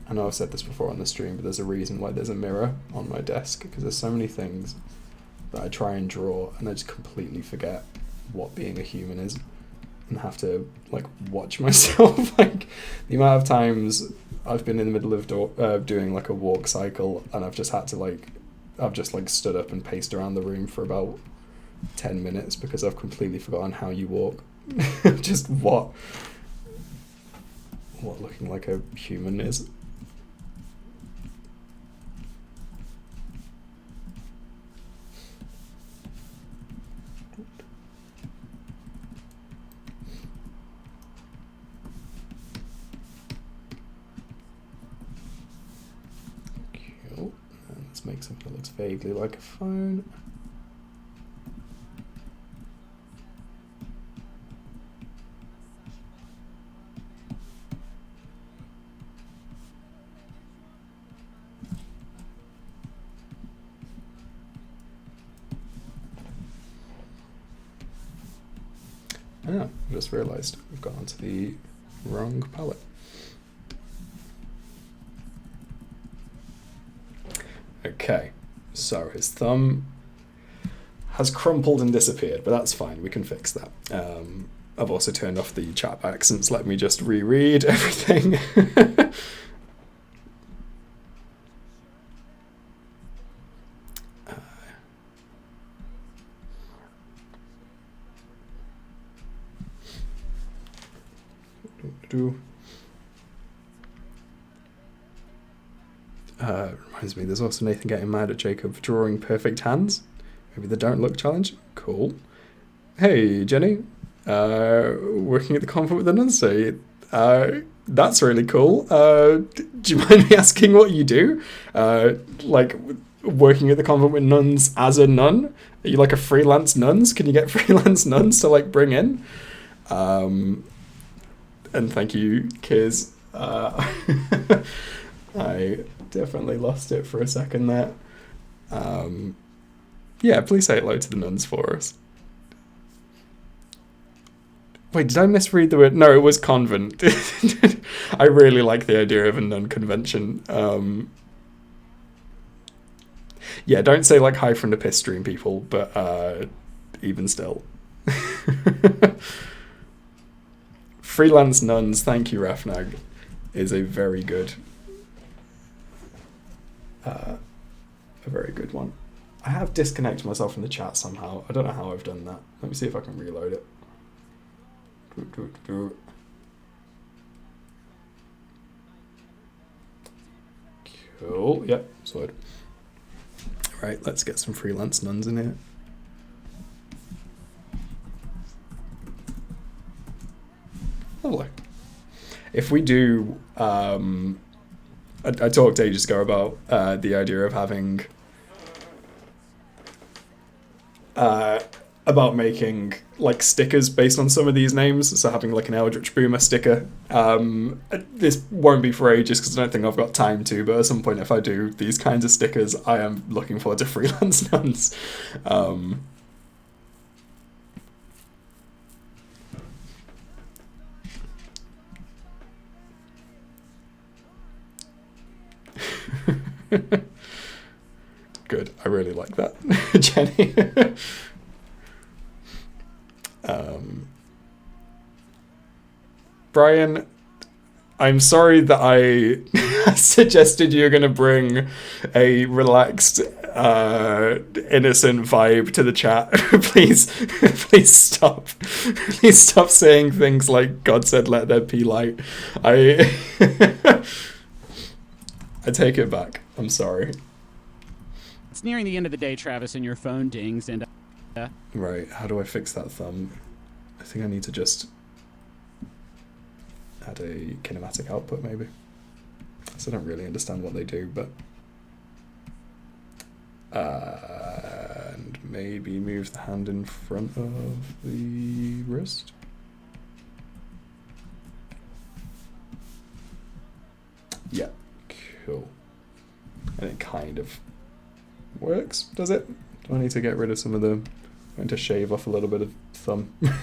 I know I've said this before on the stream, but there's a reason why there's a mirror on my desk, because there's so many things that I try and draw and I just completely forget what being a human is and have to like watch myself. Like the amount of times I've been in the middle of doing like a walk cycle and I've just had to like stood up and paced around the room for about 10 minutes because I've completely forgotten how you walk. Just what looking like a human is. Cool. And let's make something that looks vaguely like a phone. I just realised we've got onto the wrong palette. Okay, so his thumb has crumpled and disappeared, but that's fine, we can fix that. I've also turned off the chat accents, let me just reread everything. Reminds me, there's also Nathan getting mad at Jacob for drawing perfect hands. Maybe the don't look challenge. Cool. Hey, Jenny. Working at the convent with the nuns today. That's really cool. Do you mind me asking what you do? Like, working at the convent with nuns as a nun? Are you like a freelance nuns? Can you get freelance nuns to like bring in? And thank you, Kiz. I definitely lost it for a second there. Yeah, please say hello to the nuns for us. Wait, did I misread the word? No, it was convent. I really like the idea of a nun convention. Yeah, don't say like hi from the piss stream, people, but even still. Freelance nuns, thank you, Rafnag, is a very good one. I have disconnected myself from the chat somehow. I don't know how I've done that. Let me see if I can reload it. Cool. Yep, sorted. Right, let's get some freelance nuns in here. Lovely. If we do, I talked ages ago about the idea of having, about making like stickers based on some of these names. So having like an Eldritch Boomer sticker. This won't be for ages because I don't think I've got time to, but at some point if I do these kinds of stickers, I am looking forward to freelance nuns. Good, I really like that, Jenny. Brian, I'm sorry that I suggested you're going to bring a relaxed, innocent vibe to the chat. Please stop. Please stop saying things like God said let there be light. I take it back. I'm sorry. It's nearing the end of the day, Travis, and your phone dings, and Right, how do I fix that thumb? I think I need to just add a kinematic output, maybe. So I don't really understand what they do, but... and maybe move the hand in front of the wrist. Yeah, cool. And it kind of works, does it? Do I need to get rid of some of the... I'm going to shave off a little bit of thumb. Not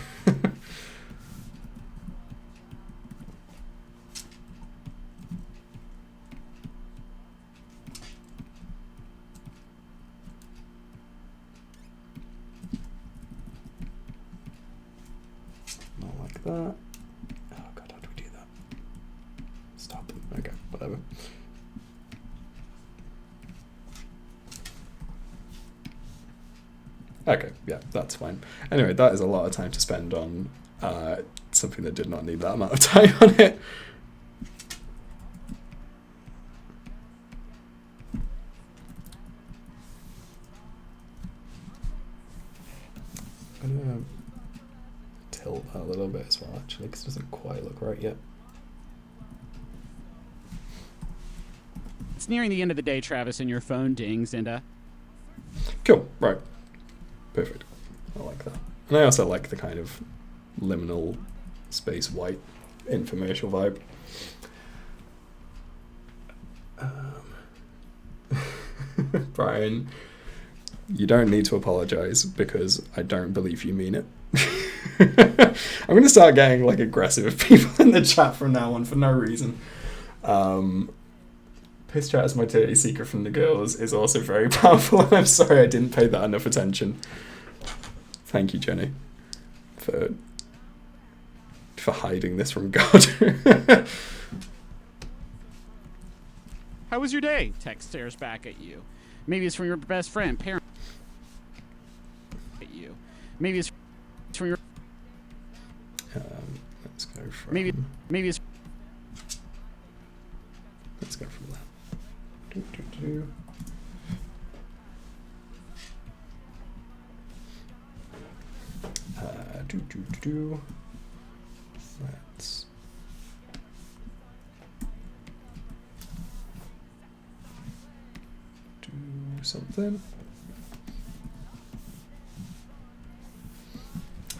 like that. Oh god, how do we do that? Stop. Okay, whatever. Okay, yeah, that's fine. Anyway, that is a lot of time to spend on something that did not need that amount of time on it. I'm gonna tilt that a little bit as well, actually, because it doesn't quite look right yet. it's nearing the end of the day, Travis, and your phone dings, and Cool, right. Perfect. I like that. And I also like the kind of liminal space white infomercial vibe. Brian, you don't need to apologize because I don't believe you mean it. I'm going to start getting like aggressive with people in the chat from now on for no reason. Piss chat is my dirty secret from the girls is also very powerful, and I'm sorry I didn't pay that enough attention. Thank you, Jenny, for hiding this from God. how was your day? Text stares back at you. Maybe it's from your best friend, parent. At you. Maybe it's from your. Let's Let's go from... Maybe it's Let's go from that. Do, do, do. Do, do, do, do. Let's... do something.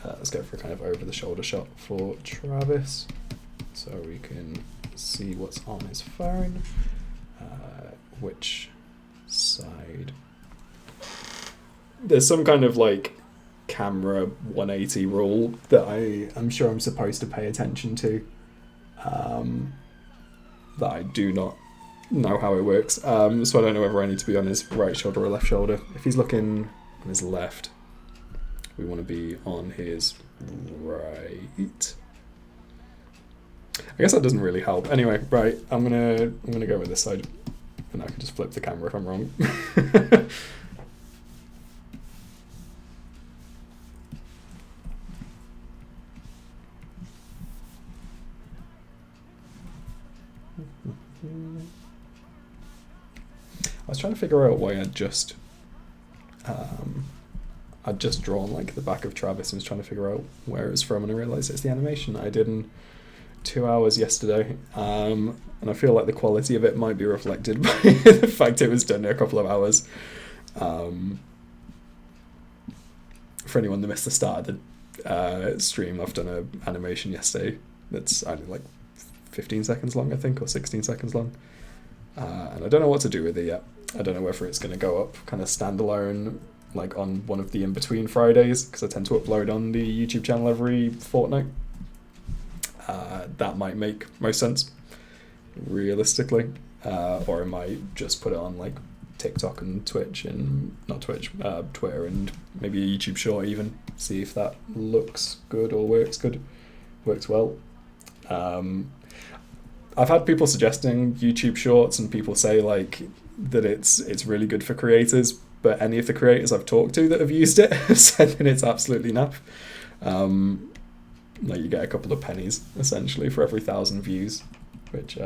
Let's go for a kind of over-the-shoulder shot for Travis, so we can see what's on his phone, which side. There's some kind of like camera 180 rule that I'm sure I'm supposed to pay attention to, that I do not know how it works, so I don't know whether I need to be on his right shoulder or left shoulder. If he's looking on his left, we want to be on his right. I guess that doesn't really help. Anyway, right, I'm gonna go with this side, and I can just flip the camera if I'm wrong. I was trying to figure out why I'd just drawn like the back of Travis and was trying to figure out where it's from, and I realised it's the animation that I did in 2 hours yesterday, and I feel like the quality of it might be reflected by the fact it was done in a couple of hours. For anyone that missed the start of the stream, I've done an animation yesterday that's only like 15 seconds long, I think, or 16 seconds long, and I don't know what to do with it yet. I don't know whether it's going to go up kind of standalone, like on one of the in-between Fridays, because I tend to upload on the YouTube channel every fortnight. That might make most sense, realistically, or I might just put it on like TikTok and Twitch, and not Twitch, Twitter, and maybe a YouTube short even, see if that looks good or works well. I've had people suggesting YouTube shorts, and people say like that it's really good for creators, but any of the creators I've talked to that have used it have said that it's absolutely naff. Like you get a couple of pennies essentially for every 1,000 views, which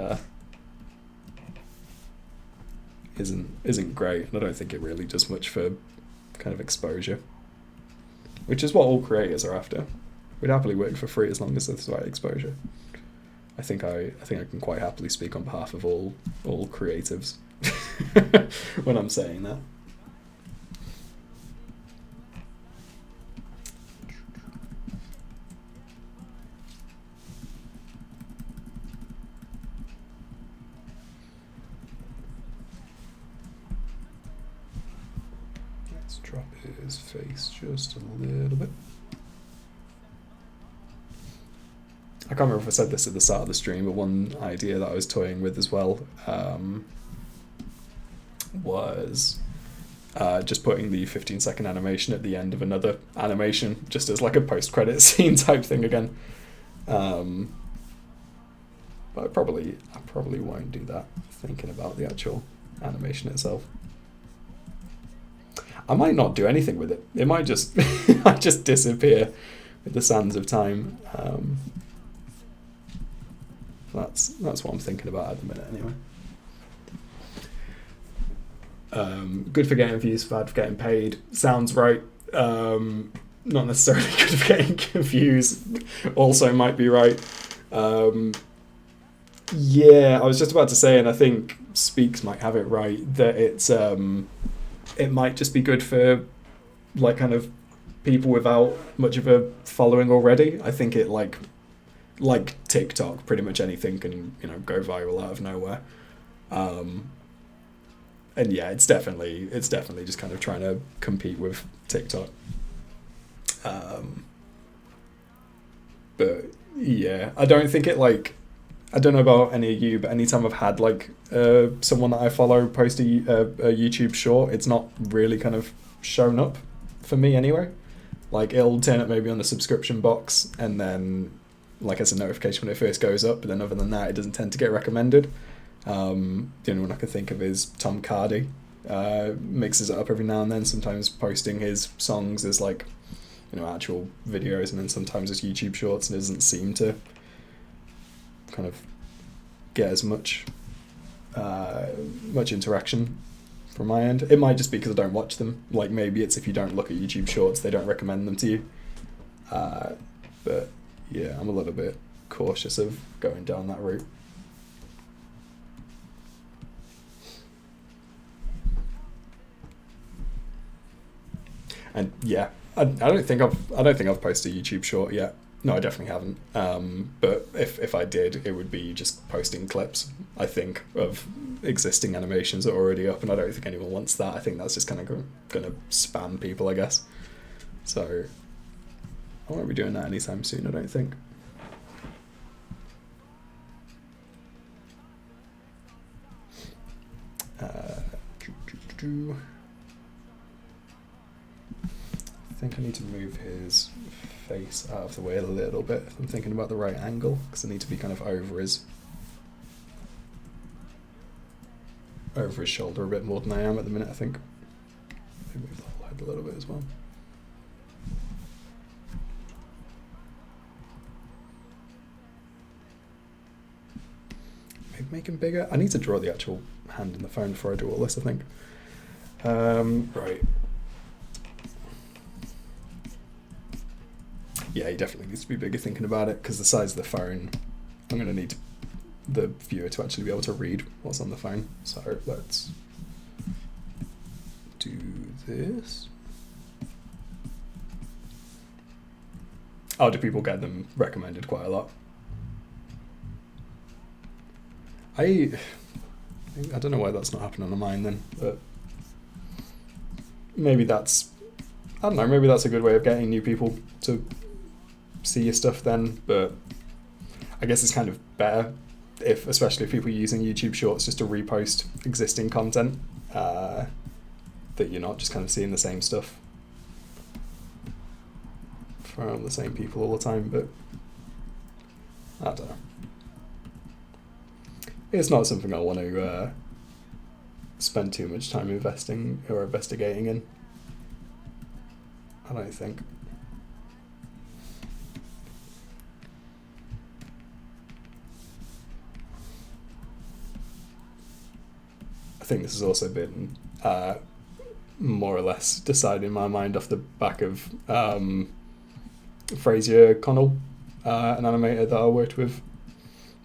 isn't great, and I don't think it really does much for kind of exposure, which is what all creators are after. We'd happily work for free as long as there's the right exposure. I think I can quite happily speak on behalf of all creatives when I'm saying that. Let's drop his face just a little bit. I can't remember if I said this at the start of the stream, but one idea that I was toying with as well was just putting the 15-second animation at the end of another animation, just as like a post-credit scene type thing again. But I probably won't do that, thinking about the actual animation itself. I might not do anything with it. It might just might just disappear with the sands of time. That's what I'm thinking about at the minute, anyway. Good for getting views, bad for getting paid. Sounds right. Not necessarily good for getting views. Also might be right. Yeah, I was just about to say, and I think Speaks might have it right, that it might just be good for like kind of people without much of a following already. I think it like TikTok, pretty much anything can, go viral out of nowhere. And yeah, it's definitely just kind of trying to compete with TikTok. But yeah, I don't think it I don't know about any of you, but anytime I've had someone that I follow post a YouTube short, it's not really kind of shown up for me anyway. Like it'll turn up maybe on the subscription box, and then as a notification when it first goes up, but then other than that, it doesn't tend to get recommended. The only one I can think of is Tom Cardy. Mixes it up every now and then, sometimes posting his songs as actual videos, and then sometimes as YouTube shorts, and it doesn't seem to kind of get as much interaction from my end. It might just be because I don't watch them. Like maybe it's if you don't look at YouTube Shorts, they don't recommend them to you. But yeah, I'm a little bit cautious of going down that route. And yeah, I don't think I've posted a YouTube Short yet. No, I definitely haven't. But if I did, it would be just posting clips, I think, of existing animations that are already up, and I don't think anyone wants that. I think that's just kind of going to spam people, I guess. So I won't be doing that anytime soon, I don't think. I think I need to move his face out of the way a little bit if I'm thinking about the right angle, because I need to be kind of over his shoulder a bit more than I am at the minute, I think. Maybe move the whole head a little bit as well. Maybe make him bigger. I need to draw the actual hand in the phone before I do all this, I think. Right. Yeah, he definitely needs to be bigger thinking about it, because the size of the phone, I'm going to need the viewer to actually be able to read what's on the phone. So let's do this. Oh, do people get them recommended quite a lot? I don't know why that's not happening on mine then, but maybe that's, I don't know, maybe that's a good way of getting new people to see your stuff then, but I guess it's kind of better especially if people are using YouTube Shorts just to repost existing content, that you're not just kind of seeing the same stuff from the same people all the time, but I don't know. It's not something I want to spend too much time investing or investigating in, I don't think. I think this has also been more or less decided in my mind off the back of Fraser Connell, an animator that I worked with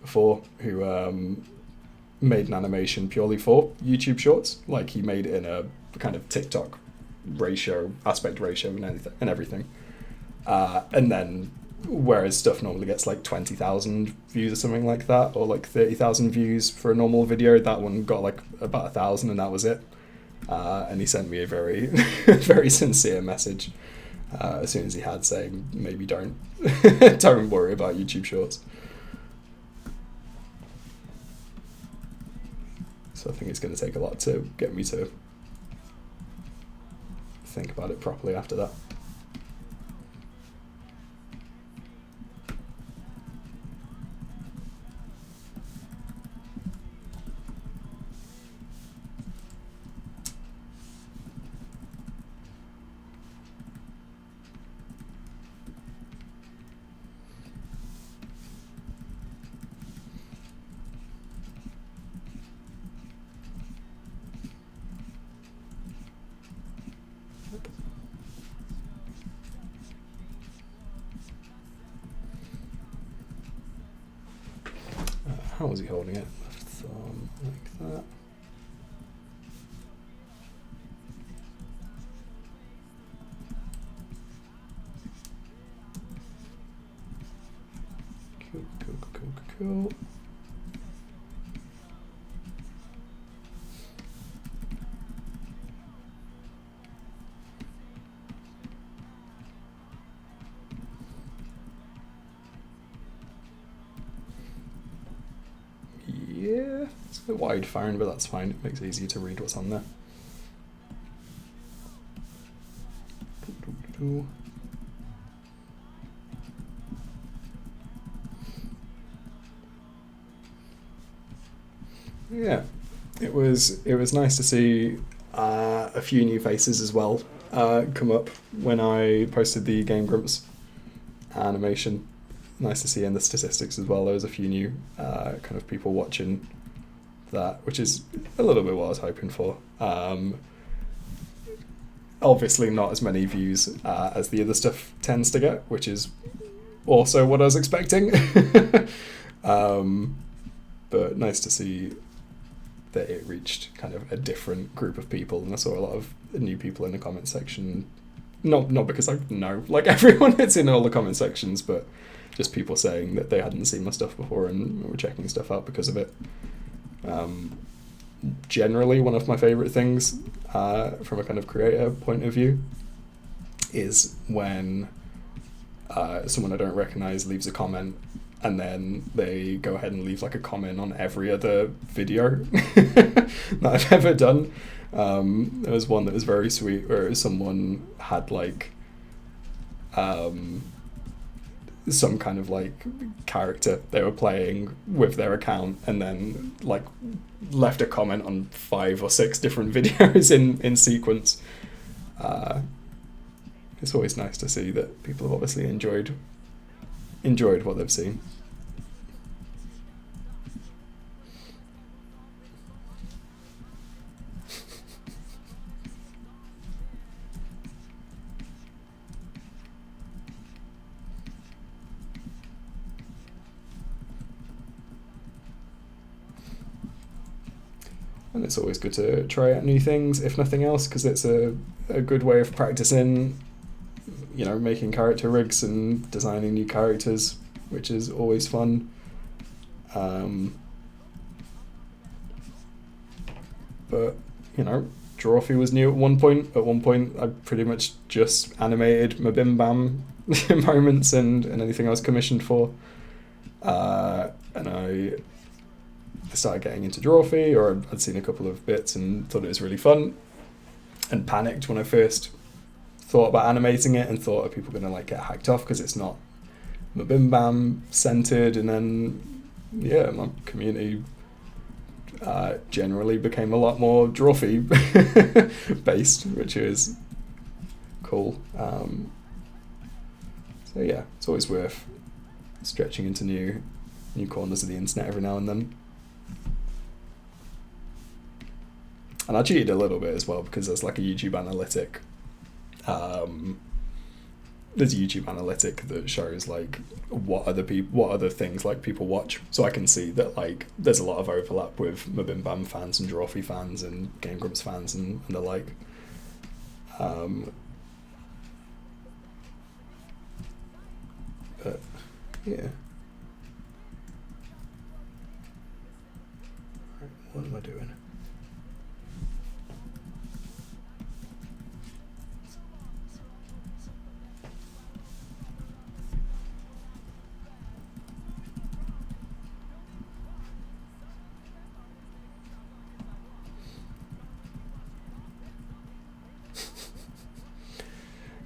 before, who made an animation purely for YouTube Shorts. Like, he made it in a kind of TikTok aspect ratio and everything. And then, whereas stuff normally gets like 20,000 views or something like that, or like 30,000 views for a normal video, that one got like about 1,000 and that was it. And he sent me a very, very sincere message as soon as he had, saying, maybe don't worry about YouTube Shorts. So I think it's going to take a lot to get me to think about it properly after that. How was he holding it? Left thumb, like that. Cool. Yeah, it's a bit wide phone, but that's fine. It makes it easier to read what's on there. Yeah, it was nice to see a few new faces as well come up when I posted the Game Grumps animation nice to see in the statistics as well. There was a few new kind of people watching that, which is a little bit what I was hoping for. Obviously not as many views as the other stuff tends to get, which is also what I was expecting. But nice to see that it reached kind of a different group of people, and I saw a lot of new people in the comment section. Not because I know like everyone that's in all the comment sections, but just people saying that they hadn't seen my stuff before and were checking stuff out because of it. Generally, one of my favourite things from a kind of creator point of view is when someone I don't recognise leaves a comment and then they go ahead and leave like a comment on every other video that I've ever done. There was one that was very sweet where someone had like some kind of like character they were playing with their account and then like left a comment on 5 or 6 different videos in sequence. It's always nice to see that people have obviously enjoyed what they've seen. And it's always good to try out new things, if nothing else, because it's a good way of practicing, you know, making character rigs and designing new characters, which is always fun. But, you know, Drawfee was new at one point. At one point, I pretty much just animated MBMBaM moments and anything I was commissioned for. And I started getting into Drawfee, or I'd seen a couple of bits and thought it was really fun, and panicked when I first thought about animating it and thought, are people going to like get hacked off because it's not MBMBaM centered? And then, yeah, my community generally became a lot more Drawfee based, which is cool. So yeah, it's always worth stretching into new corners of the internet every now and then. And I cheated a little bit as well because there's like a YouTube analytic. There's a YouTube analytic that shows like what other things like people watch, so I can see that like there's a lot of overlap with MBMBaM fans and Drawfee fans and Game Grumps fans and the like. But yeah. What am I doing?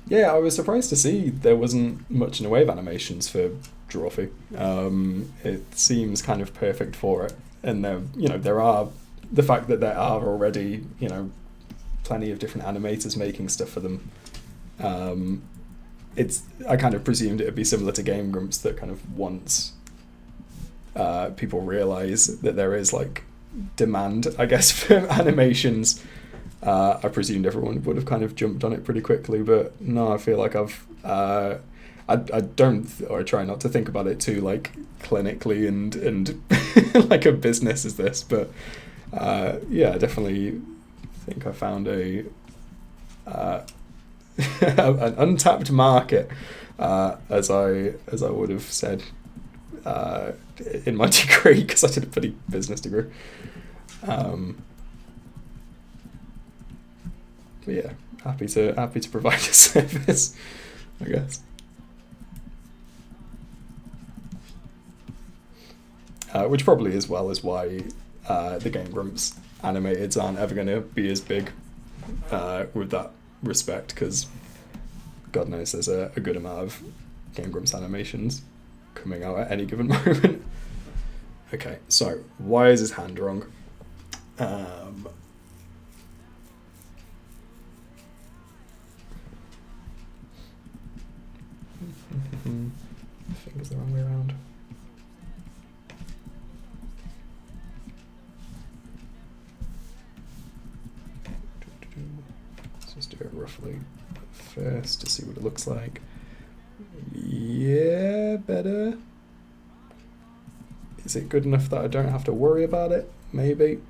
Yeah, I was surprised to see there wasn't much in the way of animations for Drawfee. It seems kind of perfect for it, and there are the fact that there are already plenty of different animators making stuff for them. I kind of presumed it would be similar to Game Grumps, that kind of once people realise that there is like demand, I guess, for animations. I presumed everyone would have kind of jumped on it pretty quickly, but no, I feel like I try not to think about it too like clinically and like a business as this, but yeah, I definitely think I found an untapped market, as I would have said in my degree, because I did a pretty business degree. But yeah, happy to provide a service, I guess. Which probably as well is why the Game Grumps animateds aren't ever going to be as big with that respect, because God knows there's a good amount of Game Grumps animations coming out at any given moment. Okay, so why is his hand wrong? Fingers the wrong way around. Let's do it roughly first to see what it looks like. Yeah, better. Is it good enough that I don't have to worry about it? Maybe.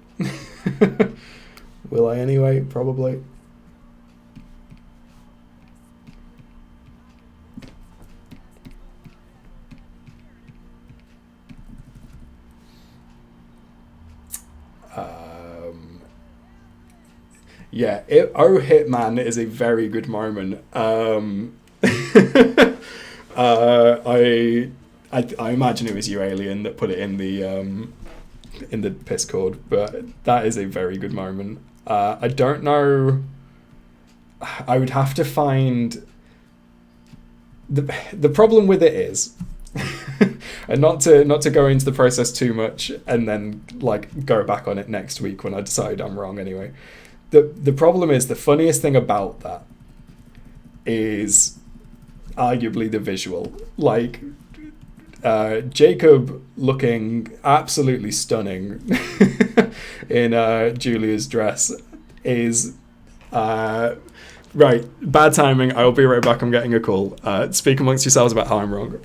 Will I anyway? Probably. Yeah, Oh Hitman is a very good moment. I imagine it was you, Alien, that put it in the Discord, but that is a very good moment. I don't know. I would have to find the problem with it is, and not to go into the process too much, and then like go back on it next week when I decide I'm wrong anyway. The problem is, the funniest thing about that is arguably the visual. Like, Jacob looking absolutely stunning in Julia's dress is... right, bad timing. I'll be right back. I'm getting a call. Speak amongst yourselves about how I'm wrong.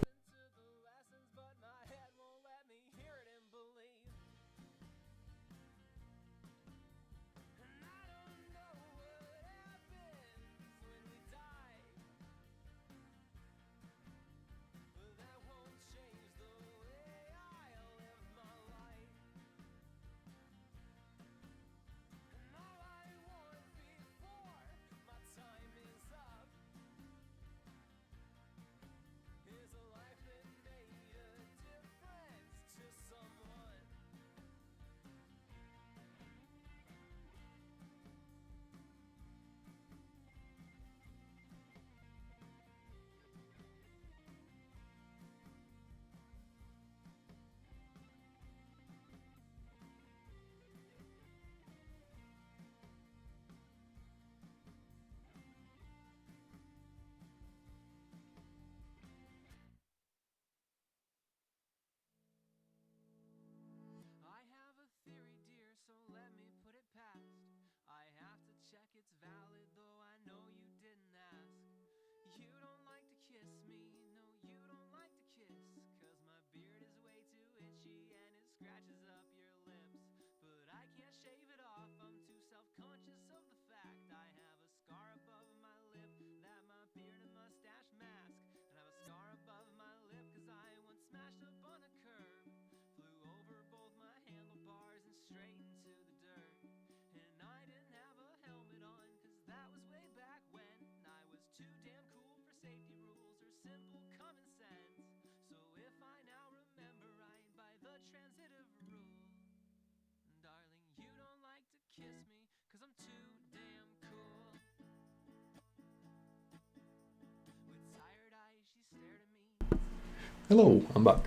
Hello, I'm back.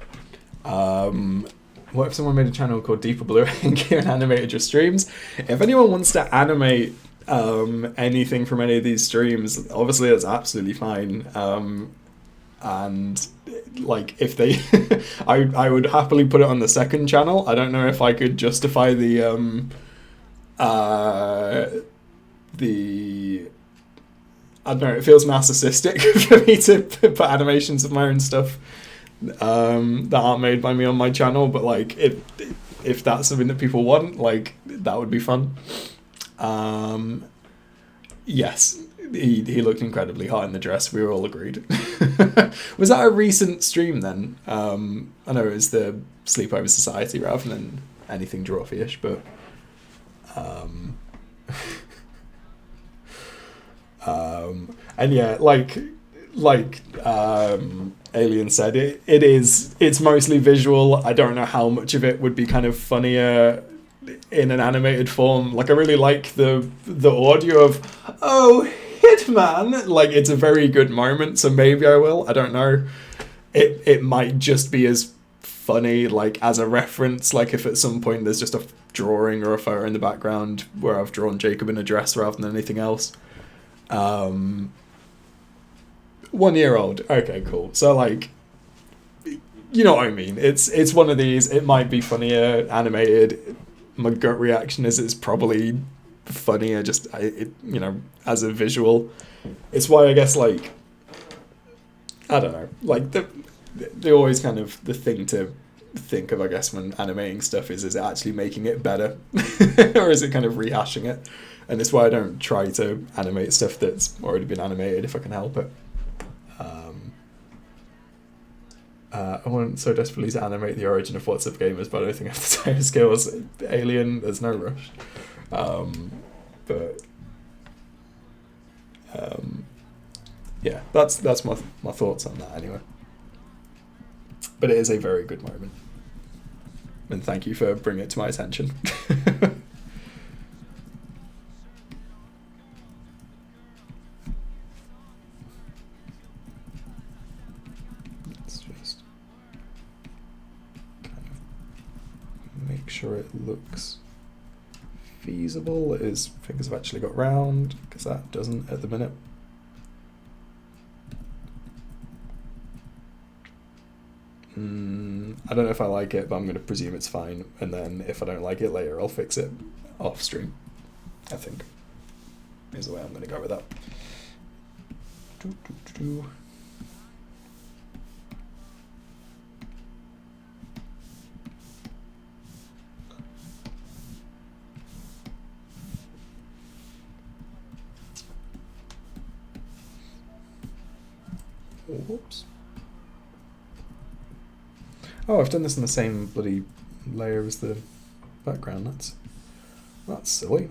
What if someone made a channel called Deeper Blue and Kieran animated your streams? If anyone wants to animate anything from any of these streams, obviously that's absolutely fine. And like, if they, I would happily put it on the second channel. I don't know if I could justify the I don't know, it feels narcissistic for me to put animations of my own stuff that aren't made by me on my channel, but like, if that's something that people want, like, that would be fun. Yes, he looked incredibly hot in the dress, we were all agreed. Was that a recent stream then? I know it was the Sleepover Society rather than anything dwarfy-ish, but and yeah, like Alien said, it's mostly visual. I don't know how much of it would be kind of funnier in an animated form. Like, I really like the audio of "Oh Hitman," like, it's a very good moment, so maybe I will. I don't know. It might just be as funny, like, as a reference, like if at some point there's just a drawing or a photo in the background where I've drawn Jacob in a dress rather than anything else. 1 year old. Okay, cool. So, like, you know what I mean. It's one of these. It might be funnier animated. My gut reaction is it's probably funny. As a visual, it's why I guess like I don't know, like they always kind of the thing to think of, I guess, when animating stuff is it actually making it better or is it kind of rehashing it? And it's why I don't try to animate stuff that's already been animated if I can help it. I want so desperately to animate the origin of What's Up Gamers, but I don't think I have the time skills. Alien, there's no rush. Yeah, that's my thoughts on that anyway. But it is a very good moment. And thank you for bringing it to my attention. Let's just kind of make sure it looks feasible. His fingers have actually got round, because that doesn't at the minute. I don't know if I like it, but I'm going to presume it's fine. And then if I don't like it later, I'll fix it off stream, I think. Is the way I'm going to go with that. Whoops. Oh, I've done this in the same bloody layer as the background. That's silly.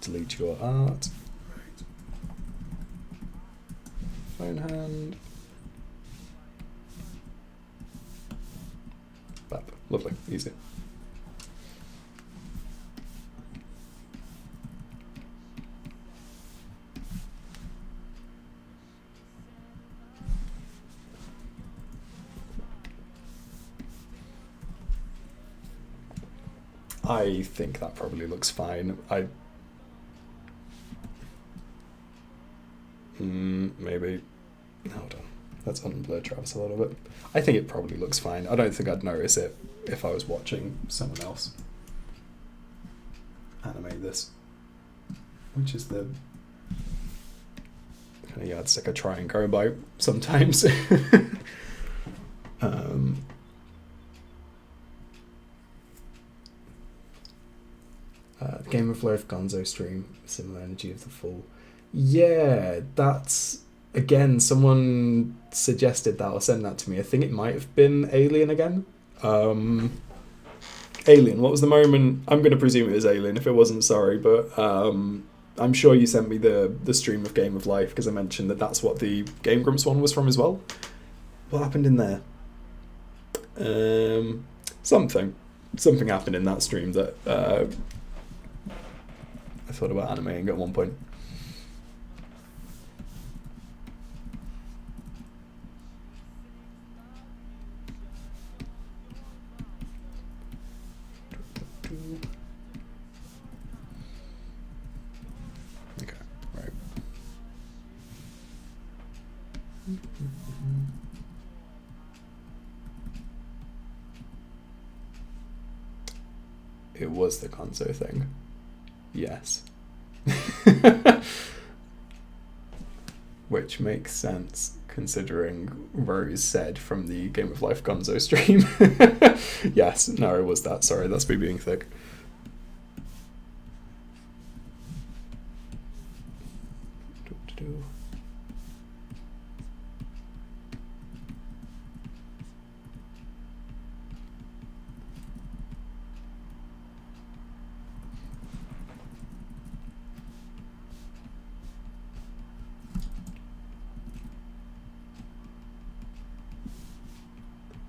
Delete your art. Phone hand. Bap. Lovely. Easy. I think that probably looks fine. Maybe. Hold on. Let's unblur Travis a little bit. I think it probably looks fine. I don't think I'd notice it if I was watching someone else animate this. Which is the kind of yardstick I try and go by sometimes. The Game of Life Gonzo stream, similar energy of the full. Yeah, that's again, someone suggested that or sent that to me. I think it might have been Alien again. Alien, what was the moment? I'm going to presume it was Alien. If it wasn't, sorry, but I'm sure you sent me the stream of Game of Life because I mentioned that's what the Game Grumps one was from as well. What happened in there? Something happened in that stream that I thought about animating at one point. Okay, right. It was the Gonzo thing. Yes. Which makes sense considering Rose said from the Game of Life Gonzo stream. Yes, no, it was that. Sorry, that's me being thick.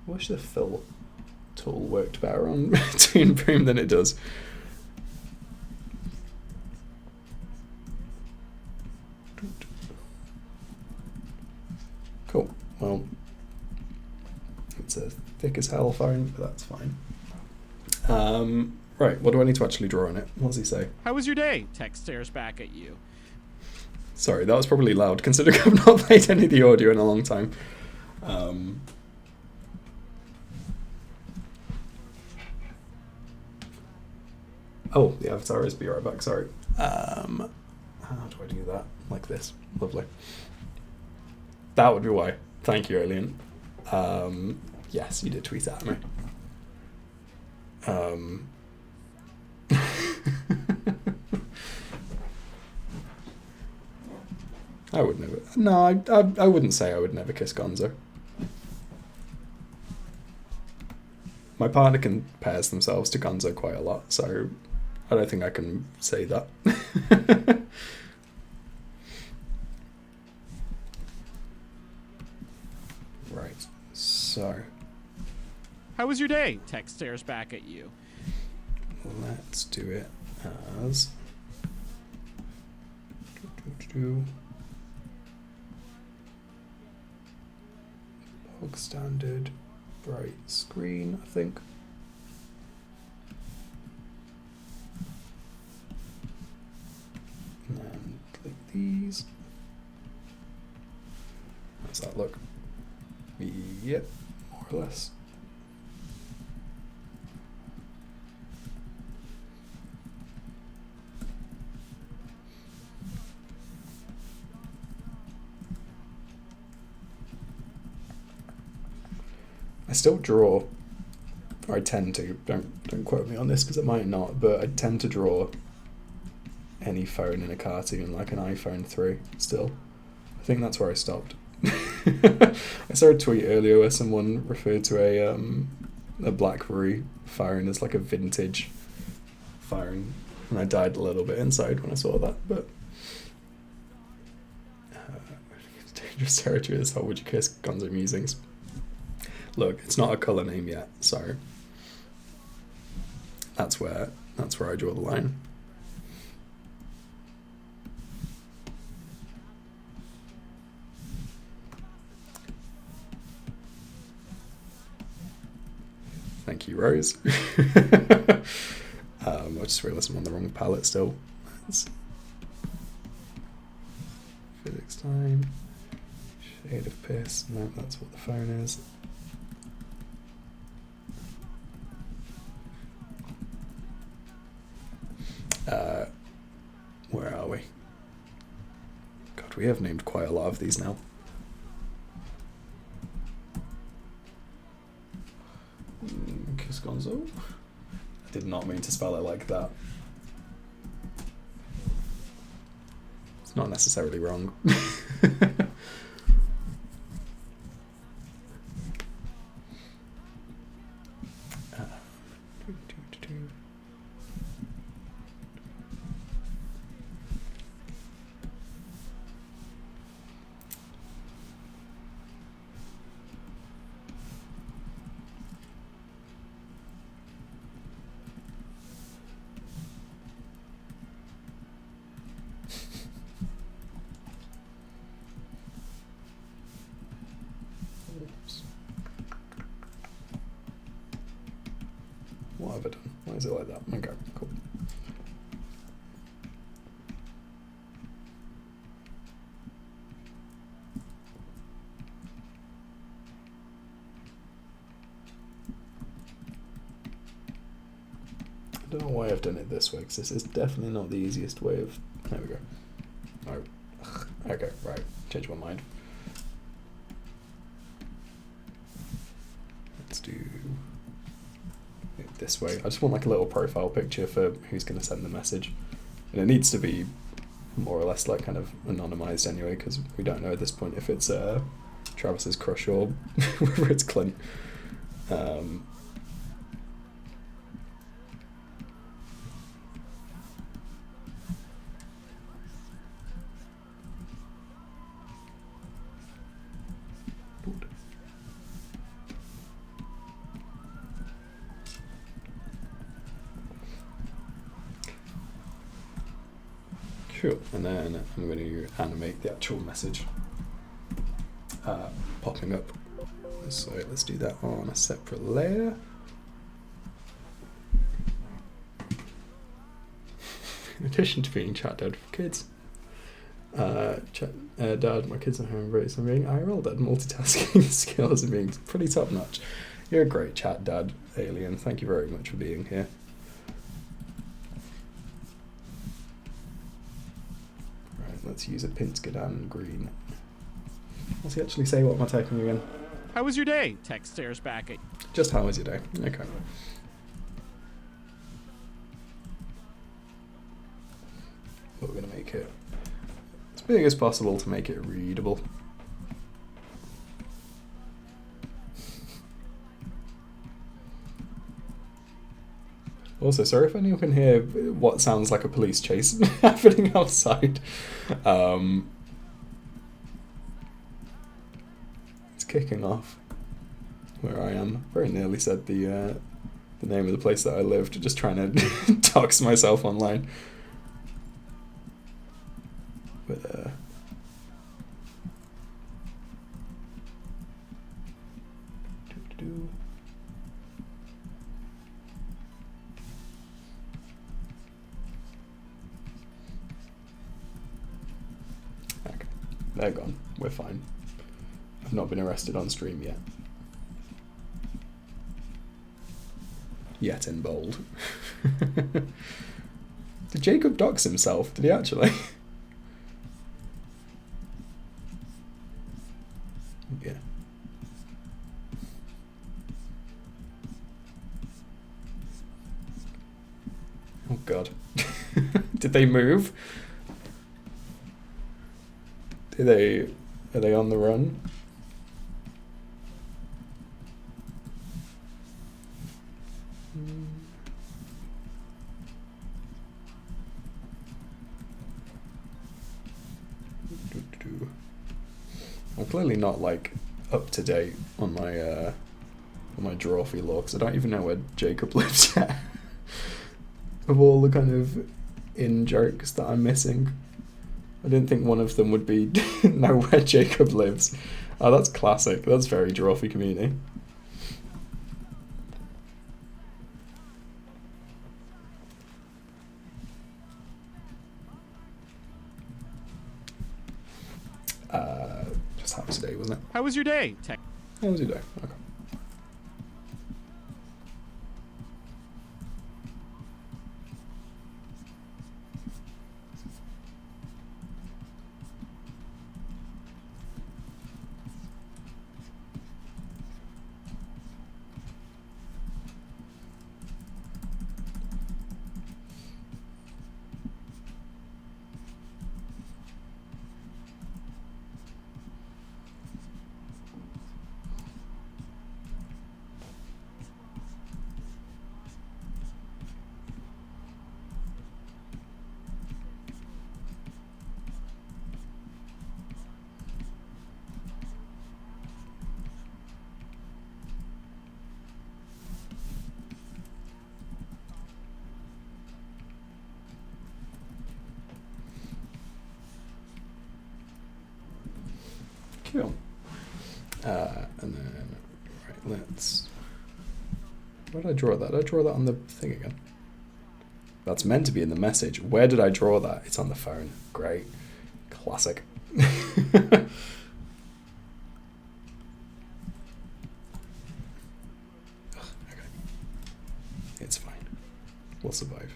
I wish the fill tool worked better on Toon Boom than it does. Cool. Well, it's a thick as hell phone, but that's fine. Right, what do I need to actually draw on it? What does he say? How was your day? Text stares back at you. Sorry, that was probably loud, considering I've not played any of the audio in a long time. Oh, the avatar is be right back, sorry. How do I do that? Like this. Lovely. That would be why. Thank you, Alien. Yes, you did tweet at me. I would never. No, I wouldn't say I would never kiss Gonzo. My partner compares themselves to Gonzo quite a lot, so I don't think I can say that. Right, so How was your day? Text stares back at you. let's do it as bog standard bright screen, I think. And then click these. How's that look? Yep, more or less. I still draw, or I tend to, don't quote me on this because it might not, but I tend to draw any phone in a cartoon, like an iPhone 3 still. I think that's where I stopped. I saw a tweet earlier where someone referred to a BlackBerry phone as like a vintage phone, and I died a little bit inside when I saw that, but it's dangerous territory. This whole would you kiss Gonzo musings. Look, it's not a colour name yet, so that's where I draw the line. Thank you, Rose. I just realised I'm on the wrong palette still. That's physics time. Shade of piss. No, that's what the phone is. Where are we? God, we have named quite a lot of these now. Kiss Gonzo. I did not mean to spell it like that. It's not necessarily wrong. What have I done? Why is it like that? Okay, cool. I don't know why I've done it this way, because this is definitely not the easiest way of... There we go. Oh. Okay, right. Change my mind. Let's do it this way. I just want like a little profile picture for who's going to send the message. And it needs to be more or less like kind of anonymized anyway, because we don't know at this point if it's Travis's crush or whether it's Clint. Cool, and then I'm going to animate the actual message popping up. So let's do that on a separate layer. In addition to being chat dead for kids, Dad, my kids are home raised and being IRL dad. Multitasking skills are being pretty top notch. You're a great chat, Dad, Alien. Thank you very much for being here. Right, let's use a Pinskadan green. What's he actually say? What am I typing again? How was your day? Text stares back at you. Just how was your day? Okay. But we're going to make it as big as possible to make it readable. Also, sorry if anyone can hear what sounds like a police chase happening outside. It's kicking off where I am. Very nearly said the name of the place that I lived, just trying to dox myself online. But okay, they're gone. We're fine. I've not been arrested on stream yet. Yet in bold. Did Jacob dox himself? Did he actually? Yeah. Oh god. Did they move? Are they on the run? I'm clearly not like up to date on my Drawfee lore, because I don't even know where Jacob lives yet. Of all the kind of in-jokes that I'm missing, I didn't think one of them would be know where Jacob lives. Oh, that's classic. That's very Drawfee community. Just how was today, wasn't it? How was your day? How was your day? Okay. Cool. And then, right, let's... Where did I draw that? Did I draw that on the thing again? That's meant to be in the message. Where did I draw that? It's on the phone. Great. Classic. Okay. It's fine. We'll survive.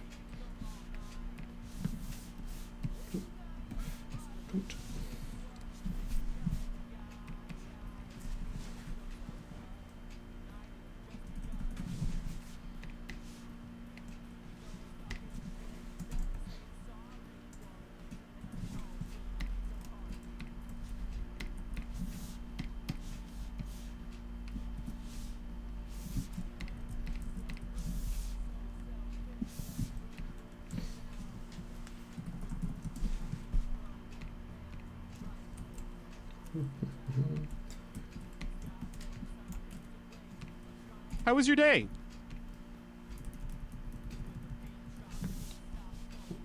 How was your day?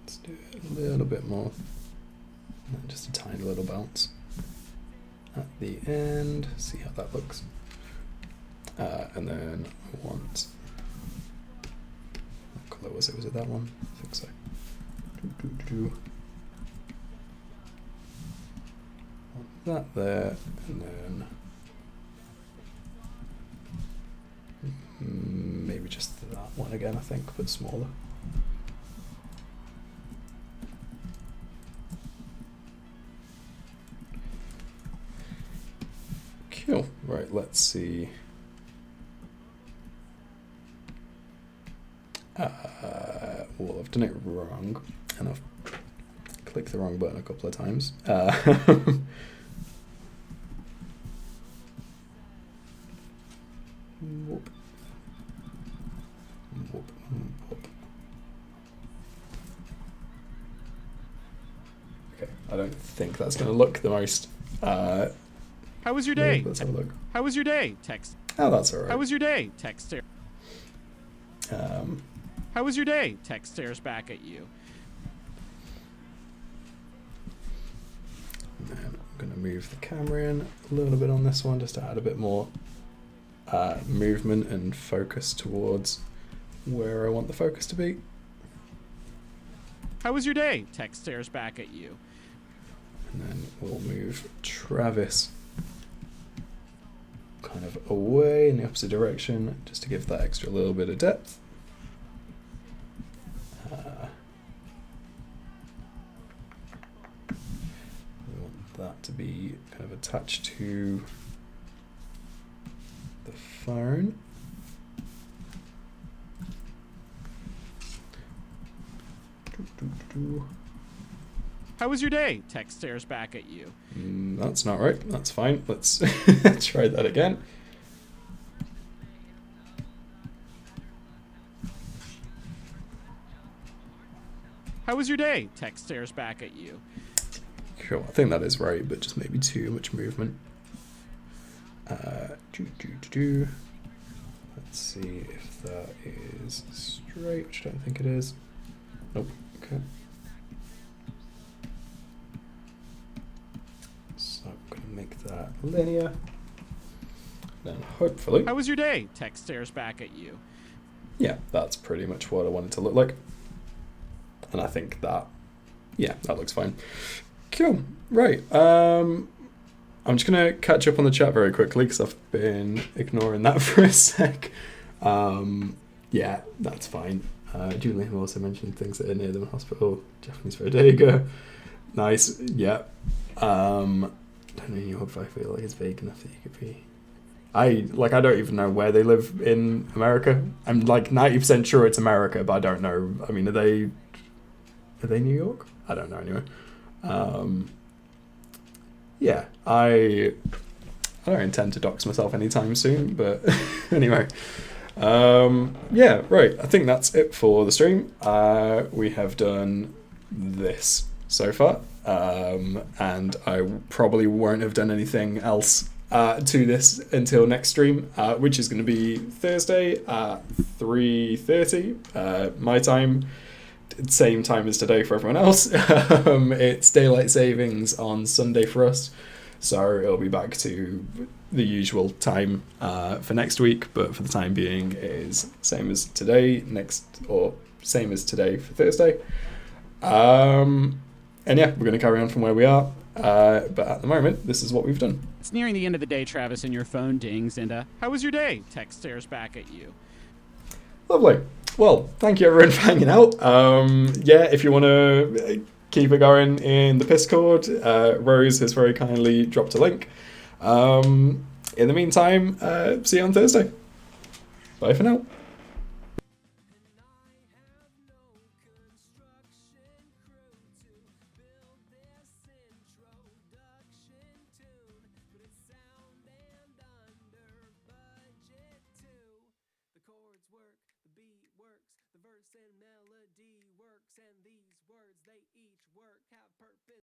Let's do it a little bit more. And just a tiny little bounce at the end. See how that looks. And then I want... What colour was it? Was it that one? I think so. that there, and then maybe just that one again, I think, but smaller. Cool. Right, let's see. Well, I've done it wrong, and I've clicked the wrong button a couple of times. Whoop. Whoop, whoop. Okay, I don't think that's going to look the most. How was your day? Let's have a look. How was your day? Text. Oh, that's alright. How was your day? Text. How was your day? Text stares back at you. And I'm going to move the camera in a little bit on this one just to add a bit more movement and focus towards where I want the focus to be. How was your day? Text stares back at you. And then we'll move Travis kind of away in the opposite direction just to give that extra little bit of depth. We want that to be kind of attached to the phone. How was your day? Text stares back at you. That's not right. That's fine. Let's try that again. How was your day? Text stares back at you. Cool. I think that is right, but just maybe too much movement. Let's see if that is straight, which I don't think it is. Nope. Okay. So I'm going to make that linear. Then hopefully... How was your day? Text stares back at you. Yeah, that's pretty much what I want it to look like. And I think that, yeah, that looks fine. Cool. Right. I'm just going to catch up on the chat very quickly because I've been ignoring that for a sec. Yeah, that's fine. Julian also mentioned things that are near the hospital. Japanese bodega. Nice. Yeah. Don't know New York, but I feel like it's vague enough that you could be... I don't even know where they live in America. I'm like 90% sure it's America, but I don't know. I mean, are they New York? I don't know anyway. Yeah, I don't intend to dox myself anytime soon, but anyway. Yeah, right. I think that's it for the stream. We have done this so far, and I probably won't have done anything else to this until next stream, which is going to be Thursday at 3:30 my time. Same time as today for everyone else. It's daylight savings on Sunday for us, so it'll be back to the usual time for next week, but for the time being it is same as today same as today for Thursday. And yeah, we're going to carry on from where we are, but at the moment this is what we've done. It's nearing the end of the day, Travis, and your phone dings, and how was your day? Text stares back at you. Lovely. Well, thank you everyone for hanging out. Yeah, if you want to keep it going in the Discord, Rose has very kindly dropped a link. In the meantime, see you on Thursday. Bye for now. Chords work, the beat works, the verse and melody works, and these words, they each work.